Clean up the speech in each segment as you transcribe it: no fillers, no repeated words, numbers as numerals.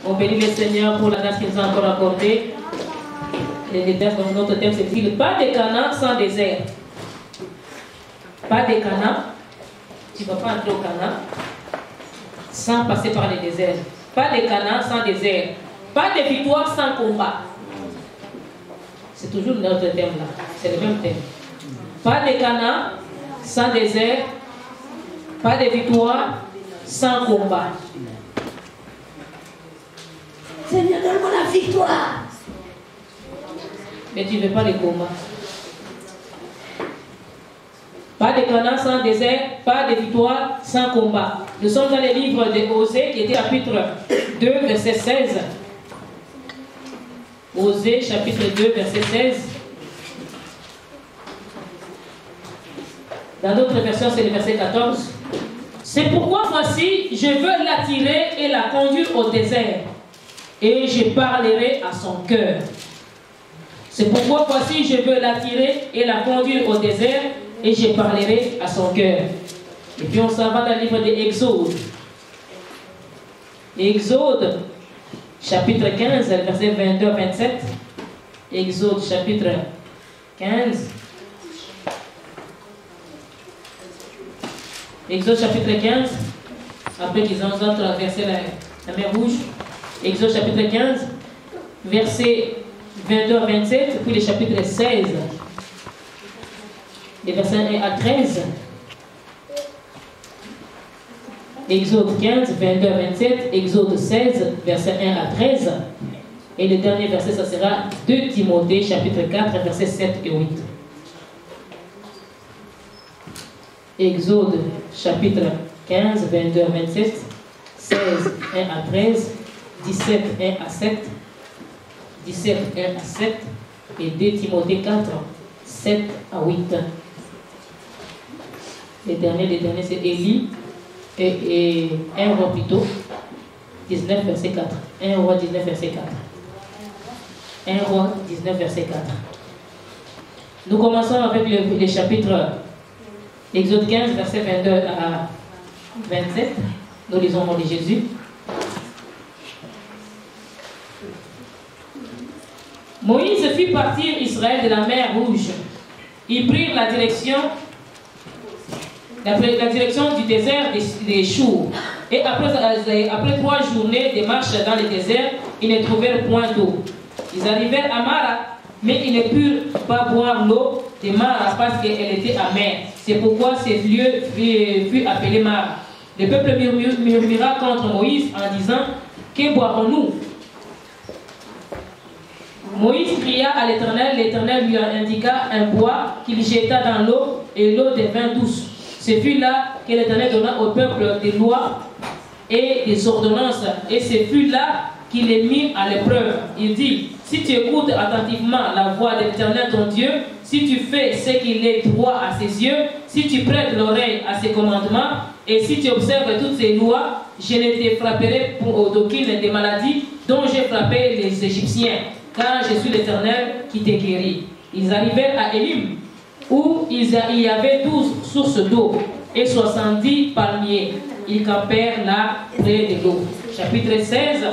On bénit le Seigneur pour la grâce qu'il nous a encore accordée. Et notre thème, c'est dit pas de Canaan sans désert. Pas de Canaan. Tu ne vas pas entrer au Canaan sans passer par les déserts. Pas de Canaan sans désert. Pas de victoire sans combat. C'est toujours notre thème là. C'est le même thème. Pas de Canaan sans désert. Pas de victoire sans combat. Seigneur, donne-moi la victoire. Mais tu ne veux pas les combats. Pas de Canaan sans désert, pas de victoire sans combat. Nous sommes dans le livre de Osée, qui était chapitre 2, verset 16. Osée, chapitre 2, verset 16. Dans d'autres versions, c'est le verset 14. C'est pourquoi voici, je veux l'attirer et la conduire au désert, et je parlerai à son cœur. C'est pourquoi voici, je veux l'attirer et la conduire au désert, et je parlerai à son cœur. Et puis on s'en va dans le livre de Exode. Exode, chapitre 15, verset 22 à 27. Exode, chapitre 15. Exode, chapitre 15. Après qu'ils ont traversé la mer Rouge. Exode, chapitre 15, verset 22 à 27, puis le chapitre 16, les versets 1 à 13. Exode 15, 22 à 27, Exode 16, verset 1 à 13. Et le dernier verset, ça sera 2 Timothée, chapitre 4, versets 7 et 8. Exode, chapitre 15, 22 à 27, 16, 1 à 13, 17, 1 à 7, 17, 1 à 7, et 2 Timothée 4, 7 à 8. Les derniers, c'est Élie et 1 roi plutôt, 19, verset 4. 1 roi 19, verset 4. 1 roi 19, verset 4. Nous commençons avec le chapitre Exode 15, verset 22 à 27. Nous lisons le nom de Jésus. Moïse fit partir Israël de la mer Rouge. Ils prirent la direction du désert des Chours. Et après 3 journées de marche dans le désert, ils ne trouvèrent point d'eau. Ils arrivèrent à Mara, mais ils ne purent pas boire l'eau de Mara parce qu'elle était amère. C'est pourquoi ce lieu fut appelé Mara. Le peuple murmura contre Moïse en disant: que boirons-nous? Moïse cria à l'Éternel, l'Éternel lui indiqua un bois qu'il jeta dans l'eau, et l'eau devint douce. Ce fut là que l'Éternel donna au peuple des lois et des ordonnances, et ce fut là qu'il les mit à l'épreuve. Il dit: si tu écoutes attentivement la voix de l'Éternel ton Dieu, si tu fais ce qu'il est droit à ses yeux, si tu prêtes l'oreille à ses commandements, et si tu observes toutes ses lois, je ne te frapperai d'aucune des maladies dont j'ai frappé les Égyptiens, car je suis l'Éternel qui te guérit. Ils arrivèrent à Élim, où il y avait 12 sources d'eau et 70 palmiers. Ils campèrent là près de l'eau. Chapitre 16,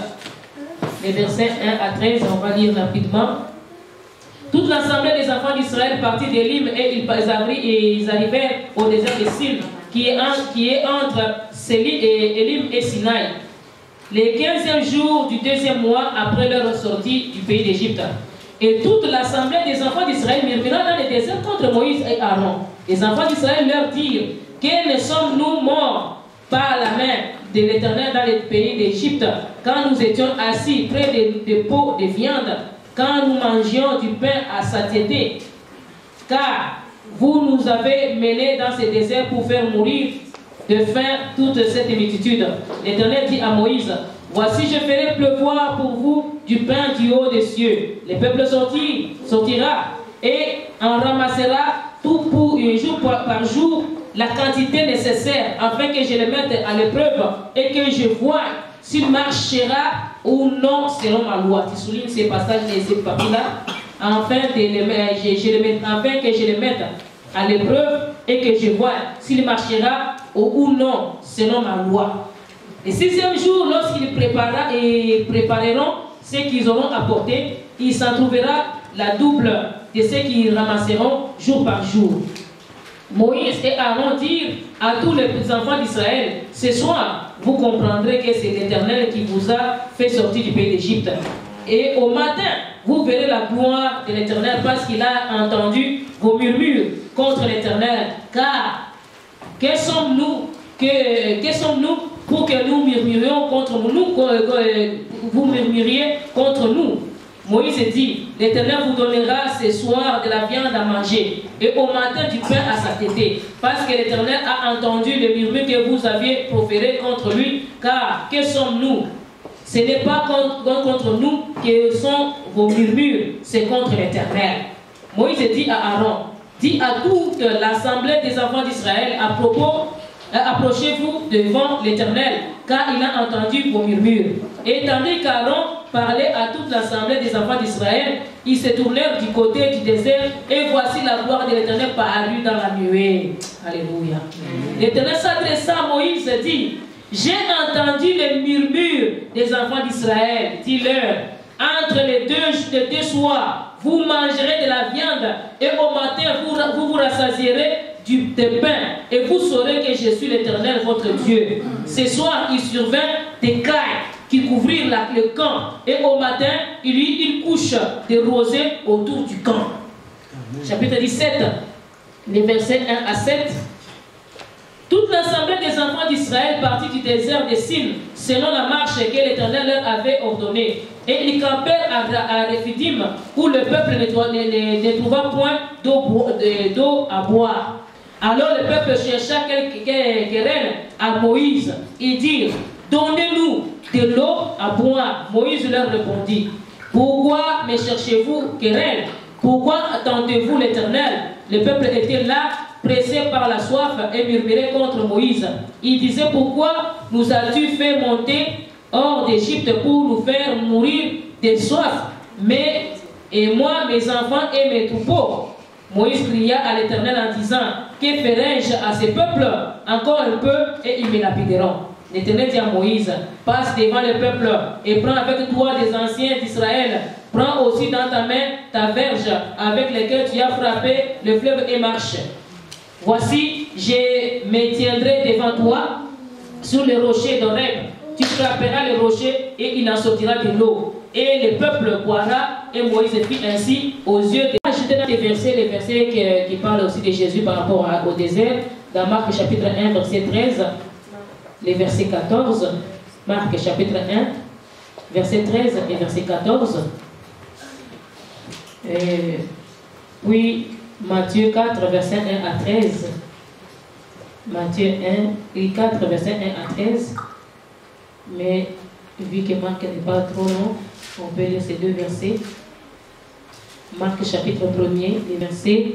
les versets 1 à 13, on va lire rapidement. Toute l'assemblée des enfants d'Israël partit d'Élim et ils arrivèrent au désert de Sin, qui est entre Élim et Sinaï, le 15e jour du 2e mois après leur sortie du pays d'Égypte. Et toute l'assemblée des enfants d'Israël murmura dans le désert contre Moïse et Aaron. Les enfants d'Israël leur dirent: que ne sommes-nous morts par la main de l'Éternel dans le pays d'Égypte, quand nous étions assis près des pots de viande, quand nous mangions du pain à satiété? Car vous nous avez menés dans ce désert pour faire mourir de faim toute cette multitude. L'Éternel dit à Moïse: voici, je ferai pleuvoir pour vous du pain du haut des cieux. Le peuple sortira et en ramassera tout pour un jour par jour la quantité nécessaire, afin que je le mette à l'épreuve et que je voie s'il marchera ou non selon ma loi. Tu soulignes ces passages et ces papiers-là, afin que je le mette à l'épreuve et que je vois s'il marchera ou non selon ma loi. Le 6e jour, lorsqu'ils prépareront ce qu'ils auront apporté, il s'en trouvera la double de ce qu'ils ramasseront jour par jour. Moïse et Aaron dirent à tous les enfants d'Israël, ce soir, vous comprendrez que c'est l'Éternel qui vous a fait sortir du pays d'Égypte. Et au matin, vous verrez la gloire de l'Éternel parce qu'il a entendu vos murmures contre l'Éternel. Car, que sommes-nous pour que nous murmurions contre nous, vous murmuriez contre nous? Moïse dit, l'Éternel vous donnera ce soir de la viande à manger et au matin du pain à satiété, parce que l'Éternel a entendu les murmures que vous aviez proférés contre lui. Car que sommes-nous? Ce n'est pas contre nous que sont vos murmures, c'est contre l'Éternel. Moïse dit à Aaron, dit à toute l'assemblée des enfants d'Israël à propos, approchez-vous devant l'Éternel, car il a entendu vos murmures. Et tandis qu'Aaron parlait à toute l'assemblée des enfants d'Israël, ils se tournèrent du côté du désert, et voici la gloire de l'Éternel parut dans la nuée. Alléluia. L'Éternel s'adressa à Moïse et dit, j'ai entendu les murmures des enfants d'Israël. Dis-leur, entre les deux soirs, vous mangerez de la viande, et au matin, vous rassasierez de pain, et vous saurez que je suis l'Éternel, votre Dieu. Ce soir, il survint des cailles qui couvrirent le camp, et au matin, il y eut une couche de rosée autour du camp. Chapitre 17, les versets 1 à 7. Toute l'assemblée des enfants d'Israël partit du désert de Sin, selon la marche que l'Éternel leur avait ordonnée. Et ils campèrent à Rephidim, où le peuple ne trouva point d'eau à boire. Alors le peuple chercha quelques querelles à Moïse. Ils dirent, donnez-nous de l'eau à boire. Moïse leur répondit, pourquoi me cherchez-vous querelle? Pourquoi attendez-vous l'Éternel? Le peuple était là, pressé par la soif, et murmurait contre Moïse. Il disait, pourquoi nous as-tu fait monter hors d'Égypte pour nous faire mourir de soif, et moi, mes enfants et mes troupeaux? Moïse cria à l'Éternel en disant, que ferai-je à ce peuple? Encore un peu et ils me lapideront. L'Éternel dit à Moïse, passe devant le peuple et prends avec toi des anciens d'Israël. Prends aussi dans ta main ta verge avec laquelle tu as frappé le fleuve et marche. Voici, je me tiendrai devant toi sur le rocher d'Horeb. Tu frapperas le rocher et il en sortira de l'eau. Et le peuple boira, et Moïse fit ainsi aux yeux des... Ajouter dans les versets qui parlent aussi de Jésus par rapport au désert, dans Marc chapitre 1, verset 13, les versets 14, Marc chapitre 1, verset 13 et verset 14. Puis Matthieu 4, verset 1 à 13. Matthieu 1 et 4, verset 1 à 13. Mais vu que Marc n'est pas trop long, on peut lire ces deux versets. Marc chapitre 1er, les versets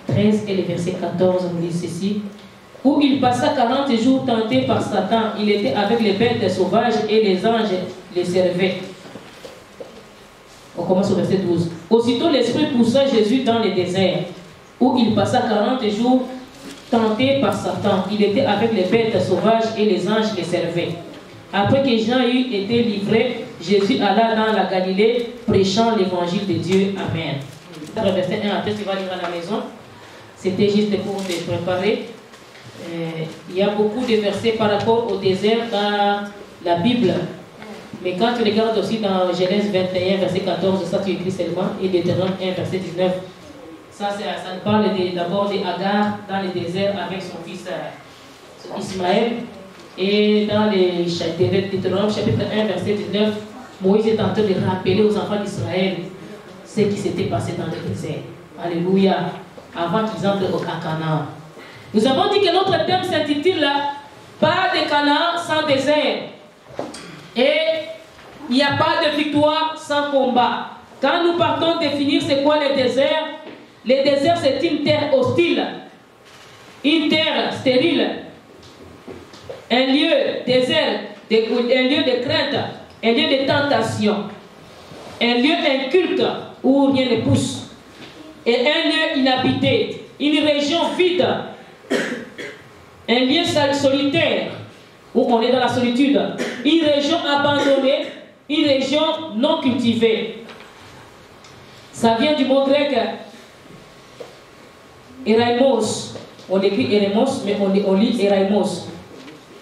13 et les versets 14, nous dit ceci. Où il passa 40 jours tenté par Satan. Il était avec les bêtes sauvages et les anges les servaient. On commence au verset 12. Aussitôt l'Esprit poussa Jésus dans le désert, où il passa 40 jours tenté par Satan. Il était avec les bêtes sauvages et les anges les servaient. Après que Jean eut été livré, Jésus alla dans la Galilée, prêchant l'évangile de Dieu. Amen. Verset 1 à 13, tu vas lire à la maison. C'était juste pour te préparer. Il y a beaucoup de versets par rapport au désert dans la Bible. Mais quand tu regardes aussi dans Genèse 21, verset 14, ça tu écris seulement, et Deutéronome 1, verset 19. Ça nous parle d'abord d'Agar dans le désert avec son fils Ismaël. Et dans les Deutéronome chapitre 1, verset 19, Moïse est en train de rappeler aux enfants d'Israël ce qui s'était passé dans le désert. Alléluia. Avant qu'ils entrent à Canaan. Nous avons dit que notre thème s'intitule Pas de Canaan sans désert. Et il n'y a pas de victoire sans combat. Quand nous partons définir c'est quoi le désert c'est une terre hostile, une terre stérile, un lieu désert, un lieu de crainte, un lieu de tentation, un lieu inculte où rien ne pousse, et un lieu inhabité, une région vide, un lieu solitaire où on est dans la solitude. Une région abandonnée, une région non cultivée. Ça vient du mot grec Eraimos. On écrit Eremos, mais on lit Eraimos,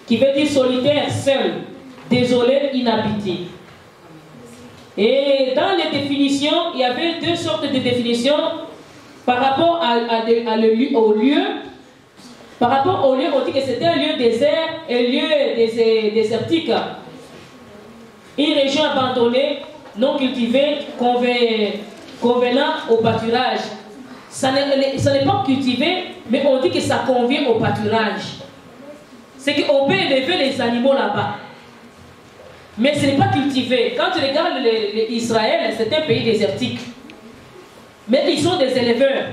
qui veut dire solitaire, seul, désolé, inhabité. Et dans les définitions, il y avait deux sortes de définitions par rapport au lieu. Par rapport au lieu, on dit que c'était un lieu désert, un lieu désertique. Une région abandonnée, non cultivée, convenant au pâturage. Ça n'est pas cultivé, mais on dit que ça convient au pâturage. C'est qu'on peut élever les animaux là-bas. Mais ce n'est pas cultivé. Quand tu regardes Israël, c'est un pays désertique. Mais ils sont des éleveurs.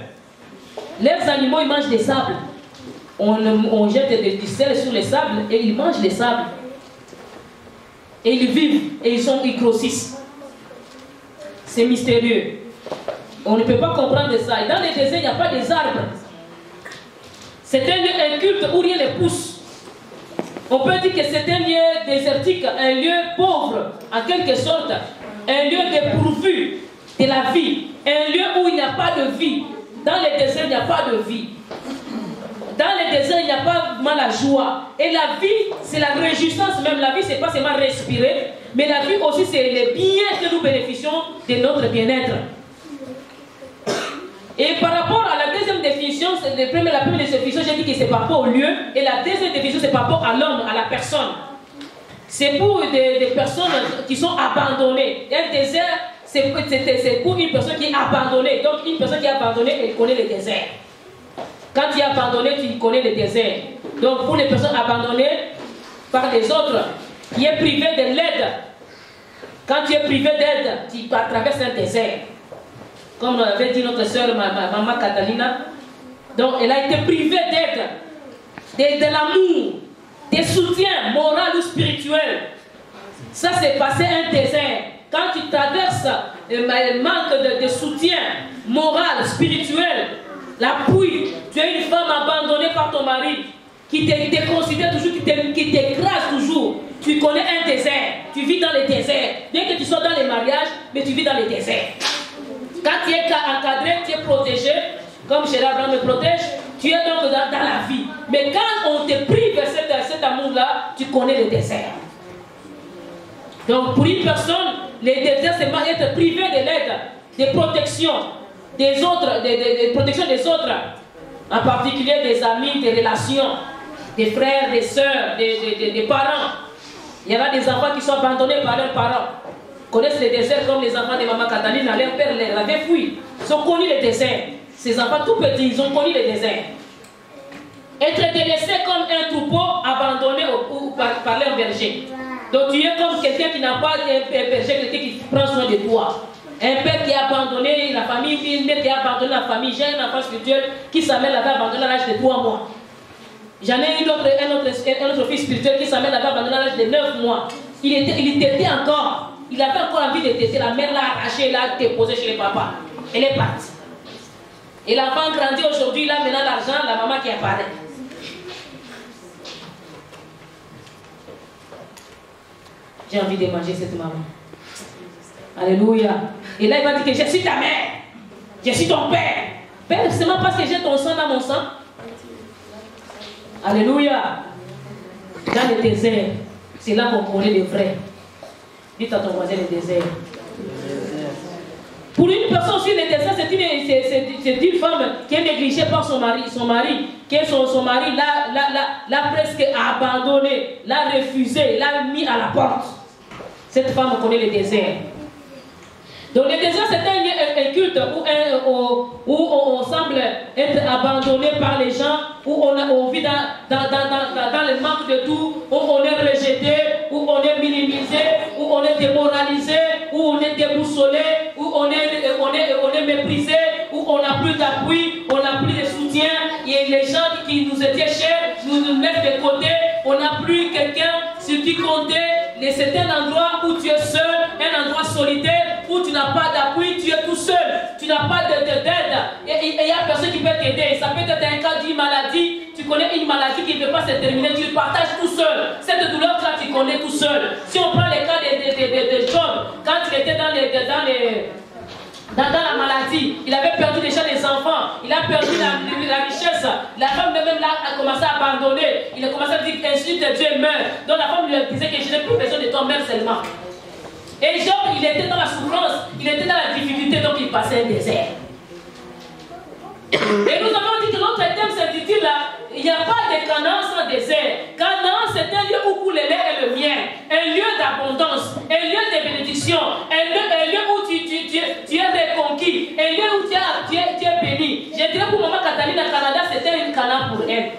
Leurs animaux, ils mangent des sables. On jette du sel sur les sables et ils mangent les sables. Et ils vivent et ils grossissent. C'est mystérieux. On ne peut pas comprendre ça. Et dans les déserts, il n'y a pas des arbres. C'est un lieu inculte où rien ne pousse. On peut dire que c'est un lieu désertique, un lieu pauvre, en quelque sorte. Un lieu dépourvu de la vie. Un lieu où il n'y a pas de vie. Dans les déserts, il n'y a pas de vie. Dans les déserts, il n'y a pas vraiment la joie. Et la vie, c'est la réjouissance même. La vie, ce n'est pas seulement respirer, mais la vie aussi, c'est les biens que nous bénéficions de notre bien-être. Et par rapport à la deuxième définition, la première définition, j'ai dit que c'est par rapport au lieu. Et la deuxième définition, c'est par rapport à l'homme, à la personne. C'est pour des personnes qui sont abandonnées. Un désert, c'est pour une personne qui est abandonnée. Donc une personne qui est abandonnée, elle connaît le désert. Quand tu es abandonné, tu connais le désert. Donc pour les personnes abandonnées par les autres, qui est privé de l'aide, quand tu es privé d'aide, tu traverses un désert. Comme l'avait dit notre soeur, maman Catalina. Donc elle a été privée d'aide, de l'amour, des soutiens moral ou spirituel. Ça c'est passé un désert. Quand tu traverses le manque de soutien moral, spirituel, l'appui, tu es une femme abandonnée par ton mari, qui te considère toujours, qui t'écrase toujours. Tu connais un désert, tu vis dans le désert. Bien que tu sois dans les mariages, mais tu vis dans le désert. Quand tu es encadré, tu es protégé, comme Chéri Abraham me protège, tu es donc dans la vie. Mais quand on te prive de cet amour-là, tu connais le désert. Donc pour une personne, le désert, c'est être privé de l'aide, de protection des autres, de protection des autres, en particulier des amis, des relations, des frères, des sœurs, des parents. Il y en a des enfants qui sont abandonnés par leurs parents. Connaissent les déserts comme les enfants de maman Catalina. Leur père les avait fui. Ils ont connu les déserts. Ces enfants tout petits, ils ont connu les déserts. Être délaissé comme un troupeau abandonné par leur berger. Donc tu es comme quelqu'un qui n'a pas un berger, quelqu'un qui prend soin de toi. Un père qui a abandonné la famille, une mère qui a abandonné la famille. J'ai un enfant spirituel qui s'amène là-bas abandonné à l'âge de 3 mois. J'en ai un autre fils spirituel qui s'amène là-bas abandonné à l'âge de 9 mois. Il t'était encore. Il avait encore envie de tester. La mère l'a arraché, l'a déposé chez les papas. Elle est partie. Et l'enfant grandit aujourd'hui, il a maintenant l'argent, la maman qui apparaît. J'ai envie de manger cette maman. Alléluia. Et là, il va dire que je suis ta mère. Je suis ton père. Père, c'est seulement parce que j'ai ton sang dans mon sang. Alléluia. Dans le désert, c'est là qu'on connaît les vrais. Dites à ton voisin le désert. Pour une personne aussi, le désert, c'est une femme qui est négligée par son mari. Son mari l'a presque abandonné, l'a refusé, l'a mis à la porte. Cette femme connaît le désert. Donc le désert, c'est un culte où on semble être abandonné par les gens, où on vit dans le manque de tout, où on est rejeté, où on est minimisé, où on est démoralisé, où on est déboussolé, où on est méprisé, où on n'a plus d'appui, on n'a plus de soutien, et les gens qui nous étaient chers nous mettent de côté, on n'a plus quelqu'un sur qui compter. c'est un endroit où tu es seul, un endroit solitaire, où tu n'as pas d'appui, tu es tout seul, tu n'as pas d'aide, et il n'y a personne qui peut t'aider. Ça peut être un cas d'une maladie, tu connais une maladie qui ne peut pas se terminer, tu le partages tout seul. Cette douleur-là, tu connais tout seul. Si on prend les cas de Job, quand il était dans la maladie, il avait perdu déjà les enfants, il a perdu la richesse, la femme même là a commencé à abandonner, il a commencé à dire ainsi de Dieu meurt. Donc la femme lui disait que je n'ai plus besoin de ton mère seulement. Et Job, il était dans la souffrance, il était dans la difficulté, donc il passait un désert. Et nous avons dit que notre thème s'intitule là, il n'y a pas de Canaan sans désert. Canaan, c'est un lieu où coule le lait et le miel, un lieu d'abondance, un lieu de bénédiction, un lieu où tu es reconquis, un lieu où tu es béni. Je dirais pour maman Cataline au Canada, c'était une Canaan pour elle.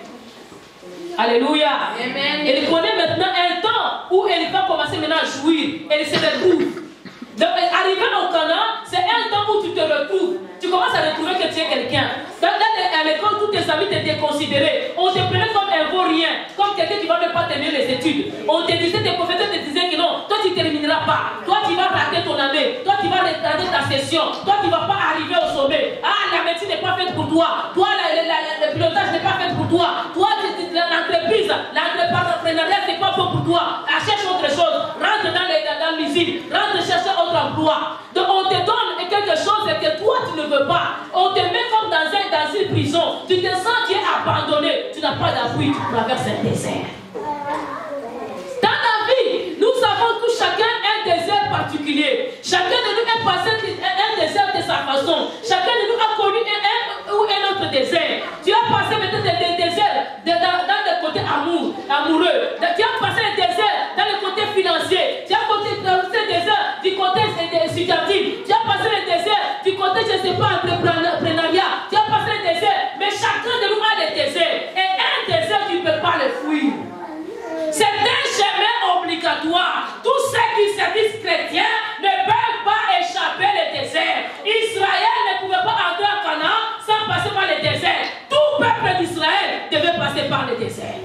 Alléluia. Amen. Elle connaît maintenant un temps où elle va commencer maintenant à jouir. Elle se retrouve. Donc, arriver au Canaan, c'est un temps où tu te retrouves. Tu commences à retrouver que tu es quelqu'un. À l'école, tous tes amis te déconsidéraient. On te prenait comme un vaurien, comme quelqu'un qui ne va même pas terminer les études. On te disait, tes professeurs te disaient que non, toi tu ne termineras pas. Toi tu vas rater ton année. Toi tu vas rater ta session. Toi tu ne vas pas arriver au sommet. Ah, la médecine n'est pas faite pour toi. Toi, le pilotage n'est pas fait pour toi. Toi, l'entreprise, l'entrepreneuriat, c'est pas fait pour toi. Ah, cherche autre chose. Rentre dans l'usine. Rentre chercher autre emploi. Donc on te donne quelque chose que toi tu ne veux pas. On te met comme dans une prison. Tu te sens, tu es abandonné. Tu n'as pas d'appui. Tu traverses un désert. Dans la vie, nous savons que chacun a un désert particulier. Chacun de nous a passé un désert de sa façon. Chacun de nous a connu un autre désert. Tu as passé peut-être des déserts dans le côté amoureux. Tu as passé un désert dans le côté financier. Tu as passé un désert du côté éducatif. Tu as passé un désert du côté, je ne sais pas, entrepreneuriat. Tu as passé un désert. Mais chacun de nous a des déserts. Et un désert, tu ne peux pas le fuir. C'est un chemin obligatoire. Tous ceux qui servissent chrétiens ne peuvent pas échapper le désert. Israël ne pouvait pas entrer en Canaan sans passer par le désert. Tout peuple d'Israël devait passer par le désert.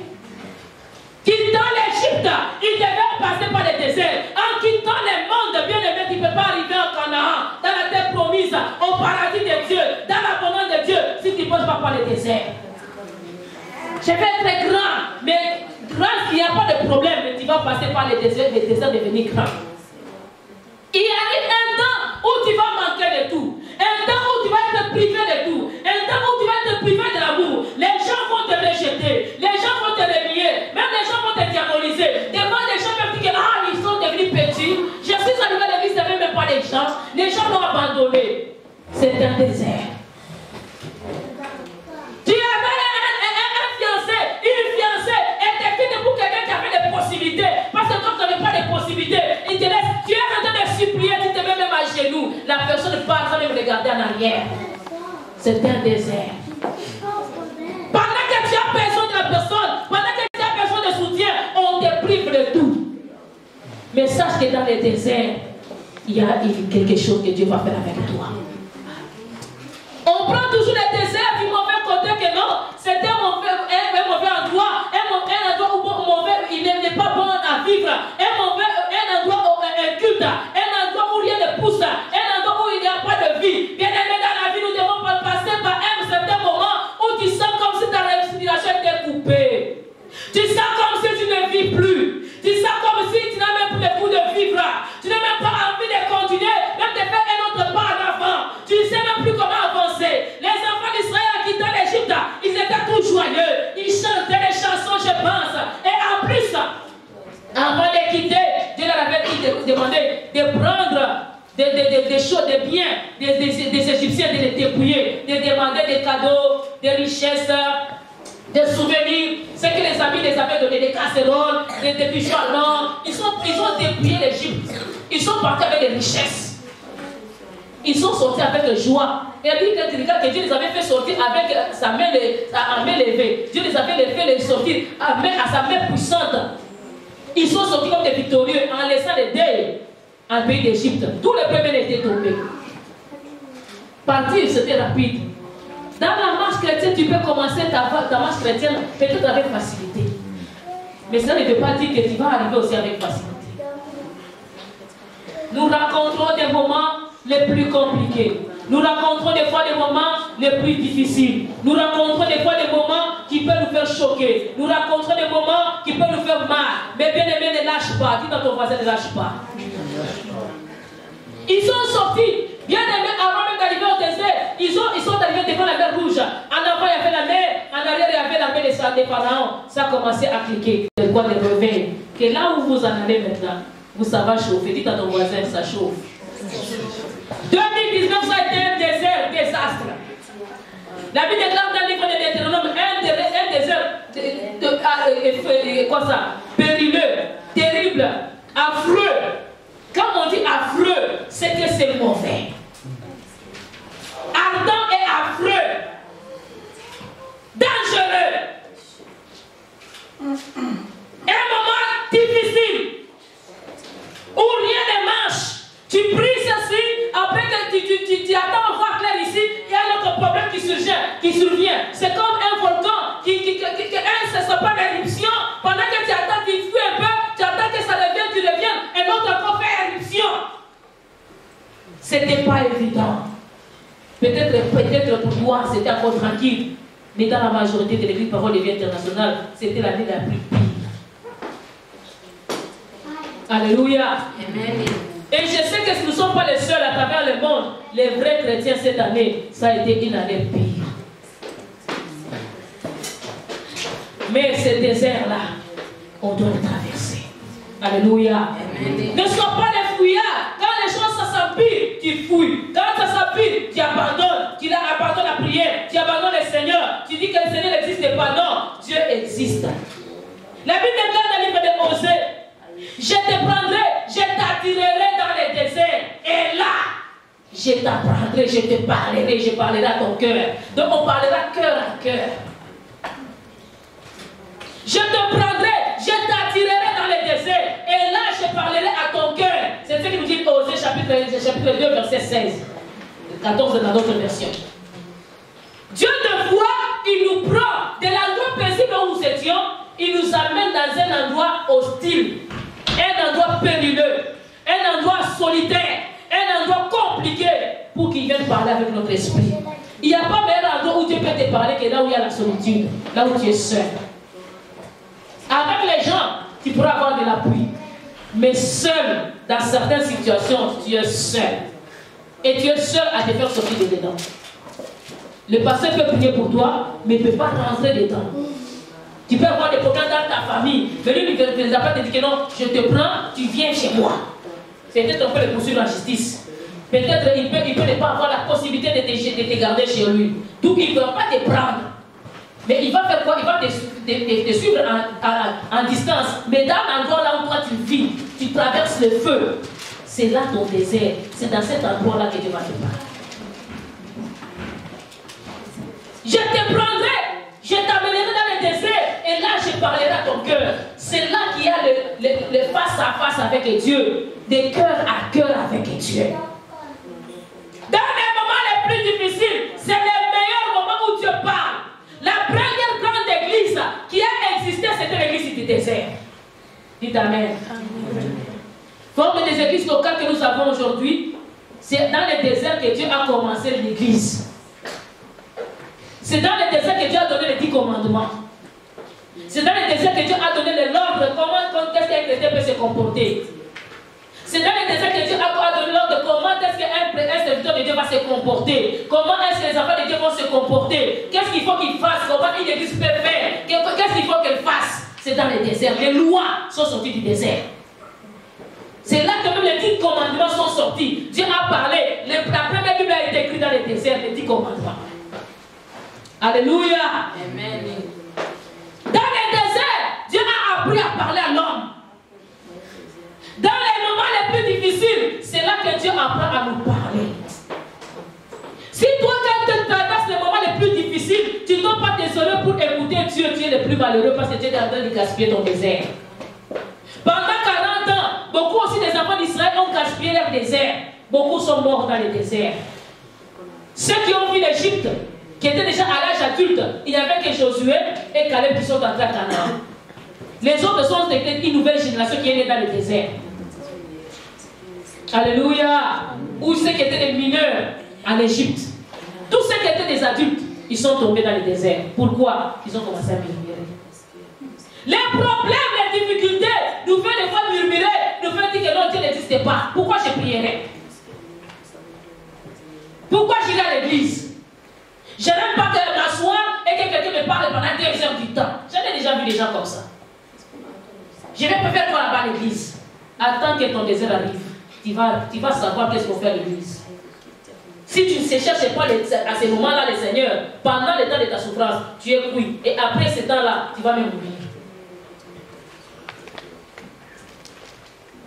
Quittant l'Égypte, il devait passer par le désert. En quittant le monde, bien aimé, tu ne peux pas arriver en Canaan, dans la terre promise, au paradis de Dieu, dans l'abondance de Dieu, si tu ne passes pas par le désert. Je vais être très grand, mais grand, il n'y a pas de problème, mais tu vas passer par le désert devenir grand. Il arrive un temps où tu vas manquer de tout, un temps où tu vas être privé de tout, un temps où tu vas être privé de l'amour. Les gens vont te rejeter, les gens vont te renier, même les gens vont te diaboliser. Devant les gens peuvent dire que ils sont devenus petits. Je suis arrivé à l'église, il n'y avait même pas les gens l'ont abandonné. C'est un désert. Tu avais un fiancé, une fiancée, et tu es venu pour quelqu'un qui avait des possibilités. Parce que quand tu n'avais pas de possibilités, il te laisse, tu es en train de supplier, tu te mets même à genoux. La personne part sans même regarder en arrière. C'est un désert. Pendant que tu as besoin de la personne, pendant que tu as besoin de soutien, on te prive de tout. Mais sache que dans le désert, il y a quelque chose que Dieu va faire avec toi. On prend toujours le désert du mauvais côté que non, c'était un mauvais endroit, un endroit où il n'est pas bon à vivre, un endroit inculte, un endroit où rien ne pousse, un endroit où il n'y a pas de vie. Bien aimé, dans la vie, nous devons passer par un certain moment où tu sens comme si ta respiration était coupée. Tu sens comme si tu ne vis plus. Tu sens comme si tu n'as même plus le goût de vivre. Tu n'as même pas envie de continuer, même de faire un autre pas en avant. Tu ne sais même plus comment avancer. Les enfants d'Israël qui quittant l'Égypte, ils étaient tous joyeux. Ils chantaient les chansons, je pense. Et en plus, avant de quitter, Dieu leur avait demandé de prendre des choses, des biens des Égyptiens, de les dépouiller, de demander des cadeaux, des richesses, des souvenirs, ce que les amis les avaient donné, des casseroles, des bijoux allemands. Ils ont dépouillé l'Égypte. Ils sont partis avec des richesses. Ils sont sortis avec joie. Et puis quand tu regardes que Dieu les avait fait sortir avec sa main levée. Dieu les avait fait sortir à sa main puissante. Ils sont sortis comme des victorieux en laissant les deuils en pays d'Égypte. Tous les premiers étaient tombés. Partir, c'était rapide. Dans la marche chrétienne, tu peux commencer ta marche chrétienne peut-être avec facilité. Mais ça ne veut pas dire que tu vas arriver aussi avec facilité. nous rencontrons des moments les plus compliqués. Nous rencontrons des fois des moments les plus difficiles. Nous rencontrons des fois des moments qui peuvent nous faire choquer. Nous rencontrons des moments qui peuvent nous faire mal. Mais bien aimé, ne lâche pas. Dis à ton voisin, ne lâche pas. Ils sont sortis. Bien aimé, avant même d'arriver au désert, ils sont arrivés devant la mer rouge. En avant, il y avait la mer. En arrière, il y avait la mer des pharaons. Ça a commencé à cliquer. C'est quoi des réveils? Que là où vous en allez maintenant, ça va chauffer. Dites à ton voisin, ça chauffe. 2019, ça a été un désert, désastre. La Bible déclare dans le livre de Deutéronome un désert, quoi ça? Périlleux, terrible, affreux. Quand on dit affreux, c'est que c'est mauvais. Ardent et affreux. Dangereux. Un moment difficile. Où rien ne marche. Tu pries ceci, après que tu attends voir clair ici, il y a un autre problème qui survient. C'est comme un volcan ça se passe l'éruption. Pendant que tu attends qu'il fuit un peu, tu attends que ça revienne, tu reviennes, et l'autre encore fait éruption. C'était pas évident. Peut-être pour toi, c'était encore tranquille. Mais dans la majorité de l'église Parole de vie internationale, c'était l'année la plus pire. Alléluia. Amen. Et je sais que nous ne sommes pas les seuls à travers le monde. Les vrais chrétiens cette année, ça a été une année pire. Mais ce désert-là, on doit le traverser. Alléluia. Amen. Ne sois pas les fouillards. Quand les choses s'empirent, tu fouilles. Quand ça s'empire, tu abandonnes. Tu abandonnes la prière. Tu abandonnes le Seigneur. Tu dis que le Seigneur n'existe pas. Non, Dieu existe. La Bible déclare dans le livre de Osée, je te prendrai, je t'attirerai dans les déserts. Et là, je t'apprendrai, je te parlerai, je parlerai à ton cœur. Donc on parlera cœur à cœur. Je te prendrai, je t'attirerai dans les déserts. Et là, je parlerai à ton cœur. C'est ce qu'il nous dit Osée chapitre 2, verset 16. 14 dans d'autres versions. Dieu de foi, il nous prend de l'endroit paisible où nous étions, il nous amène dans un endroit hostile. Un endroit périlleux, un endroit solitaire, un endroit compliqué pour qu'il vienne parler avec notre esprit. Il n'y a pas meilleur endroit où Dieu peut te parler que là où il y a la solitude, là où tu es seul. Avec les gens, tu pourras avoir de l'appui. Mais seul, dans certaines situations, tu es seul. Et tu es seul à te faire sortir de dedans. Le pasteur peut prier pour toi, mais il ne peut pas rentrer dedans. Tu peux avoir des problèmes dans ta famille. Mais lui, il ne va pas te dire que non, je te prends, tu viens chez moi. C'est peut-être qu'on peut le poursuivre en justice. Peut-être il peut ne pas avoir la possibilité de te garder chez lui. Donc il ne va pas te prendre. Mais il va faire quoi? Il va te suivre en distance. Mais dans l'endroit là où toi tu vis, tu traverses le feu. C'est là ton désert. C'est dans cet endroit là que Dieu va te parler. Je te prendrai. Je t'amènerai dans le désert et là je parlerai à ton cœur. C'est là qu'il y a le face à face avec Dieu, de cœur à cœur avec Dieu. Dans les moments les plus difficiles, c'est le meilleur moment où Dieu parle. La première grande église qui a existé, c'était l'église du désert. Dites Amen. Forme des églises locales que nous avons aujourd'hui, c'est dans le désert que Dieu a commencé l'église. C'est dans le désert que Dieu a donné les 10 commandements. C'est dans le désert que Dieu a donné l'ordre, comment est-ce qu'un chrétien peut se comporter. C'est dans le désert que Dieu a donné l'ordre, comment est-ce qu'un serviteur de Dieu va se comporter. Comment est-ce que les enfants de Dieu vont se comporter. Qu'est-ce qu'il faut qu'ils fassent, comment une église peut faire. Qu'est-ce qu'il faut qu'elle fasse. C'est dans le désert. Les lois sont sorties du désert. C'est là que même les 10 commandements sont sortis. Dieu a parlé. La première Bible a été écrite dans le désert, les 10 commandements. Alléluia. Amen. Dans le désert, Dieu a appris à parler à l'homme. Dans les moments les plus difficiles, c'est là que Dieu apprend à nous parler. Si toi, quand tu traverses les moments les plus difficiles, tu ne dois pas désolé pour écouter Dieu, tu es le plus malheureux parce que Dieu est en train de gaspiller ton désert. Pendant 40 ans, beaucoup aussi des enfants d'Israël ont gaspillé leur désert. Beaucoup sont morts dans le désert. Ceux qui ont vu l'Égypte, qui étaient déjà à l'âge adulte, il n'y avait que Josué et Caleb qui sont entrés à Canaan. Les autres sont une nouvelle génération qui est née dans le désert. Alléluia. Ou ceux qui étaient des mineurs en Égypte. Tous ceux qui étaient des adultes, ils sont tombés dans le désert. Pourquoi? Ils ont commencé à murmurer. Les problèmes, les difficultés nous font des fois murmurer, nous font dire que non, Dieu n'existe pas. Pourquoi je prierai? Pourquoi j'irai à l'église? Je n'aime pas que m'asseoir et que quelqu'un me parle pendant 2 heures du temps. J'en ai déjà vu des gens comme ça. Je vais préférer toi là-bas à l'église. Attends que ton désert arrive. Tu vas savoir qu'est-ce qu'on fait à l'église. Si tu ne sais cherches pas à ce moment-là le Seigneur, pendant le temps de ta souffrance, tu es cuit. Et après ce temps-là, tu vas même mourir.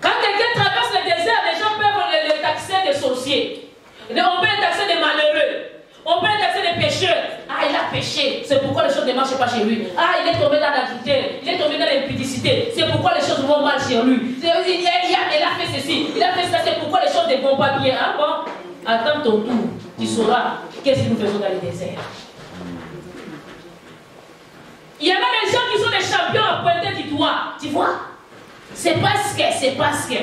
Quand quelqu'un traverse le désert, les gens peuvent le taxer de sorcier. On peut le taxer de malheureux. On peut le taxer de pécheur. Ah, il a péché. C'est pourquoi les choses ne marchent pas chez lui. Ah, il est tombé dans l'adultère. Il est tombé dans l'impudicité. C'est pourquoi les choses vont mal chez lui. Il a fait ceci. Il a fait ça. C'est pourquoi les choses ne vont pas bien. Ah bon? Attends ton tour. Tu sauras qu'est-ce que nous faisons dans le désert. Il y en a des gens qui sont des champions à pointer du doigt. Tu vois? C'est parce que.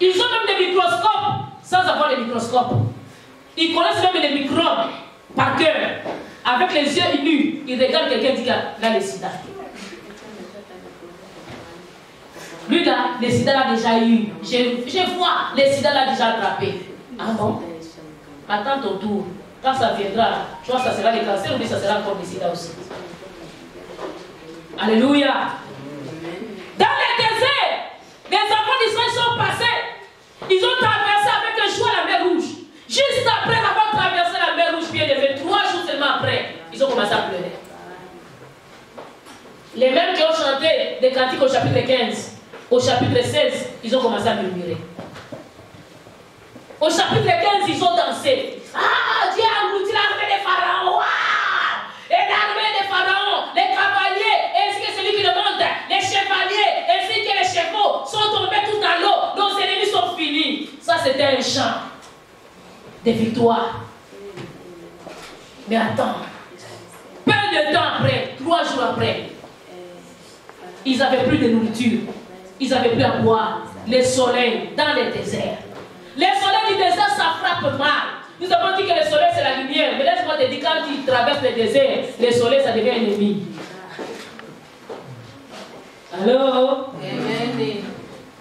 Ils ont même des microscopes sans avoir des microscopes. Ils connaissent même les microbes par cœur. Avec les yeux nus, ils regardent quelqu'un qui a le sida. Lui là, le sida l'a déjà eu. Je vois, le sida l'a déjà attrapé. Ah bon? Attends ton tour. Quand ça viendra, tu vois, ça sera le cancer ou bien ça sera encore le sida aussi. Alléluia. Dans le désert, les enfants d'Israël sont passés. Ils ont traversé avec un joie la mer Rouge. Juste après avoir traversé la mer Rouge, bien élevé, 3 jours seulement après, ils ont commencé à pleurer. Les mêmes qui ont chanté des cantiques au chapitre 15, au chapitre 16, ils ont commencé à murmurer. Au chapitre 15, ils ont dansé. Ah, Dieu a englouti l'armée des pharaons. Ah! Et l'armée des pharaons, les cavaliers, ainsi que celui qui le monte, les chevaliers, ainsi que les chevaux, sont tombés tous dans l'eau. Nos ennemis sont finis. Ça, c'était un chant de victoire. Mais attends, peu de temps après, 3 jours après, ils n'avaient plus de nourriture, ils n'avaient plus à boire. Le soleil dans le désert. Le soleil du désert, ça frappe mal. Nous avons dit que le soleil c'est la lumière, mais laisse-moi te dire, quand tu traverses le désert, le soleil ça devient ennemi. Allô? Amen.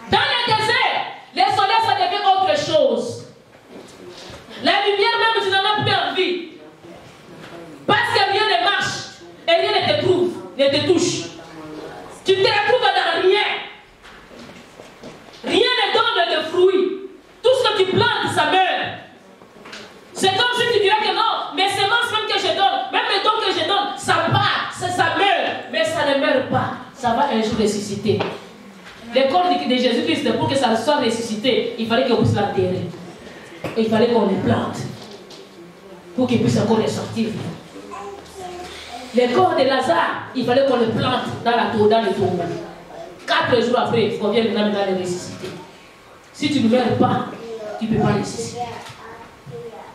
Dans le désert, le soleil ça devient autre chose. La lumière même, tu n'en as plus envie. Parce que rien ne marche. Et rien ne te trouve, ne te touche. Tu te retrouves dans rien. Rien ne donne de fruits. Tout ce que tu plantes, ça meurt. C'est comme si tu dirais que non, mes semences même que je donne, même les dons que je donne, ça part, ça meurt. Mais ça ne meurt pas. Ça va un jour ressusciter. Le corps de Jésus-Christ, pour que ça soit ressuscité, il fallait qu'on puisse l'enterrer. Et il fallait qu'on les plante pour qu'il puisse encore ressortir. Le corps de Lazare, il fallait qu'on le plante dans le tombeau. 4 jours après, il faut bien maintenant le ressusciter. Si tu ne meurs pas, tu ne peux pas ressusciter.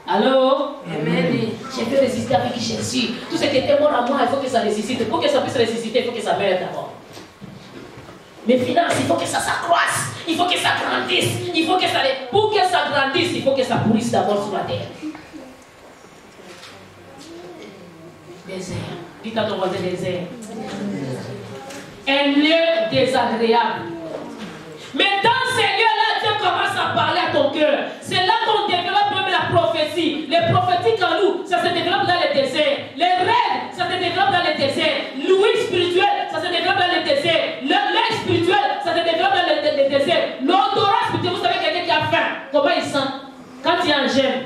Allô? Amen. Je peux résister avec Jésus. Tout ce qui était mort à moi, il faut que ça ressuscite. Pour que ça puisse ressusciter, il faut que ça meure d'abord. Mes finances, il faut que ça s'accroisse. Il faut que ça grandisse. Il faut que ça... Pour que ça grandisse, il faut que ça pourrisse d'abord sur la terre. Désert. Dites à ton voisin désert. Un lieu désagréable. Mais dans ces lieux-là, Dieu commence à parler à ton cœur. C'est là qu'on développe même la prophétie. Les prophétiques en nous, ça se développe dans le désert. Les rêves, ça se développe dans le désert. L'ouïe spirituelle, ça se développe dans le désert. L'œil spirituel, ça se développe dans le désert. L'odorat spirituel, vous savez quelqu'un qui a faim, comment il sent? Quand il y a un gêne,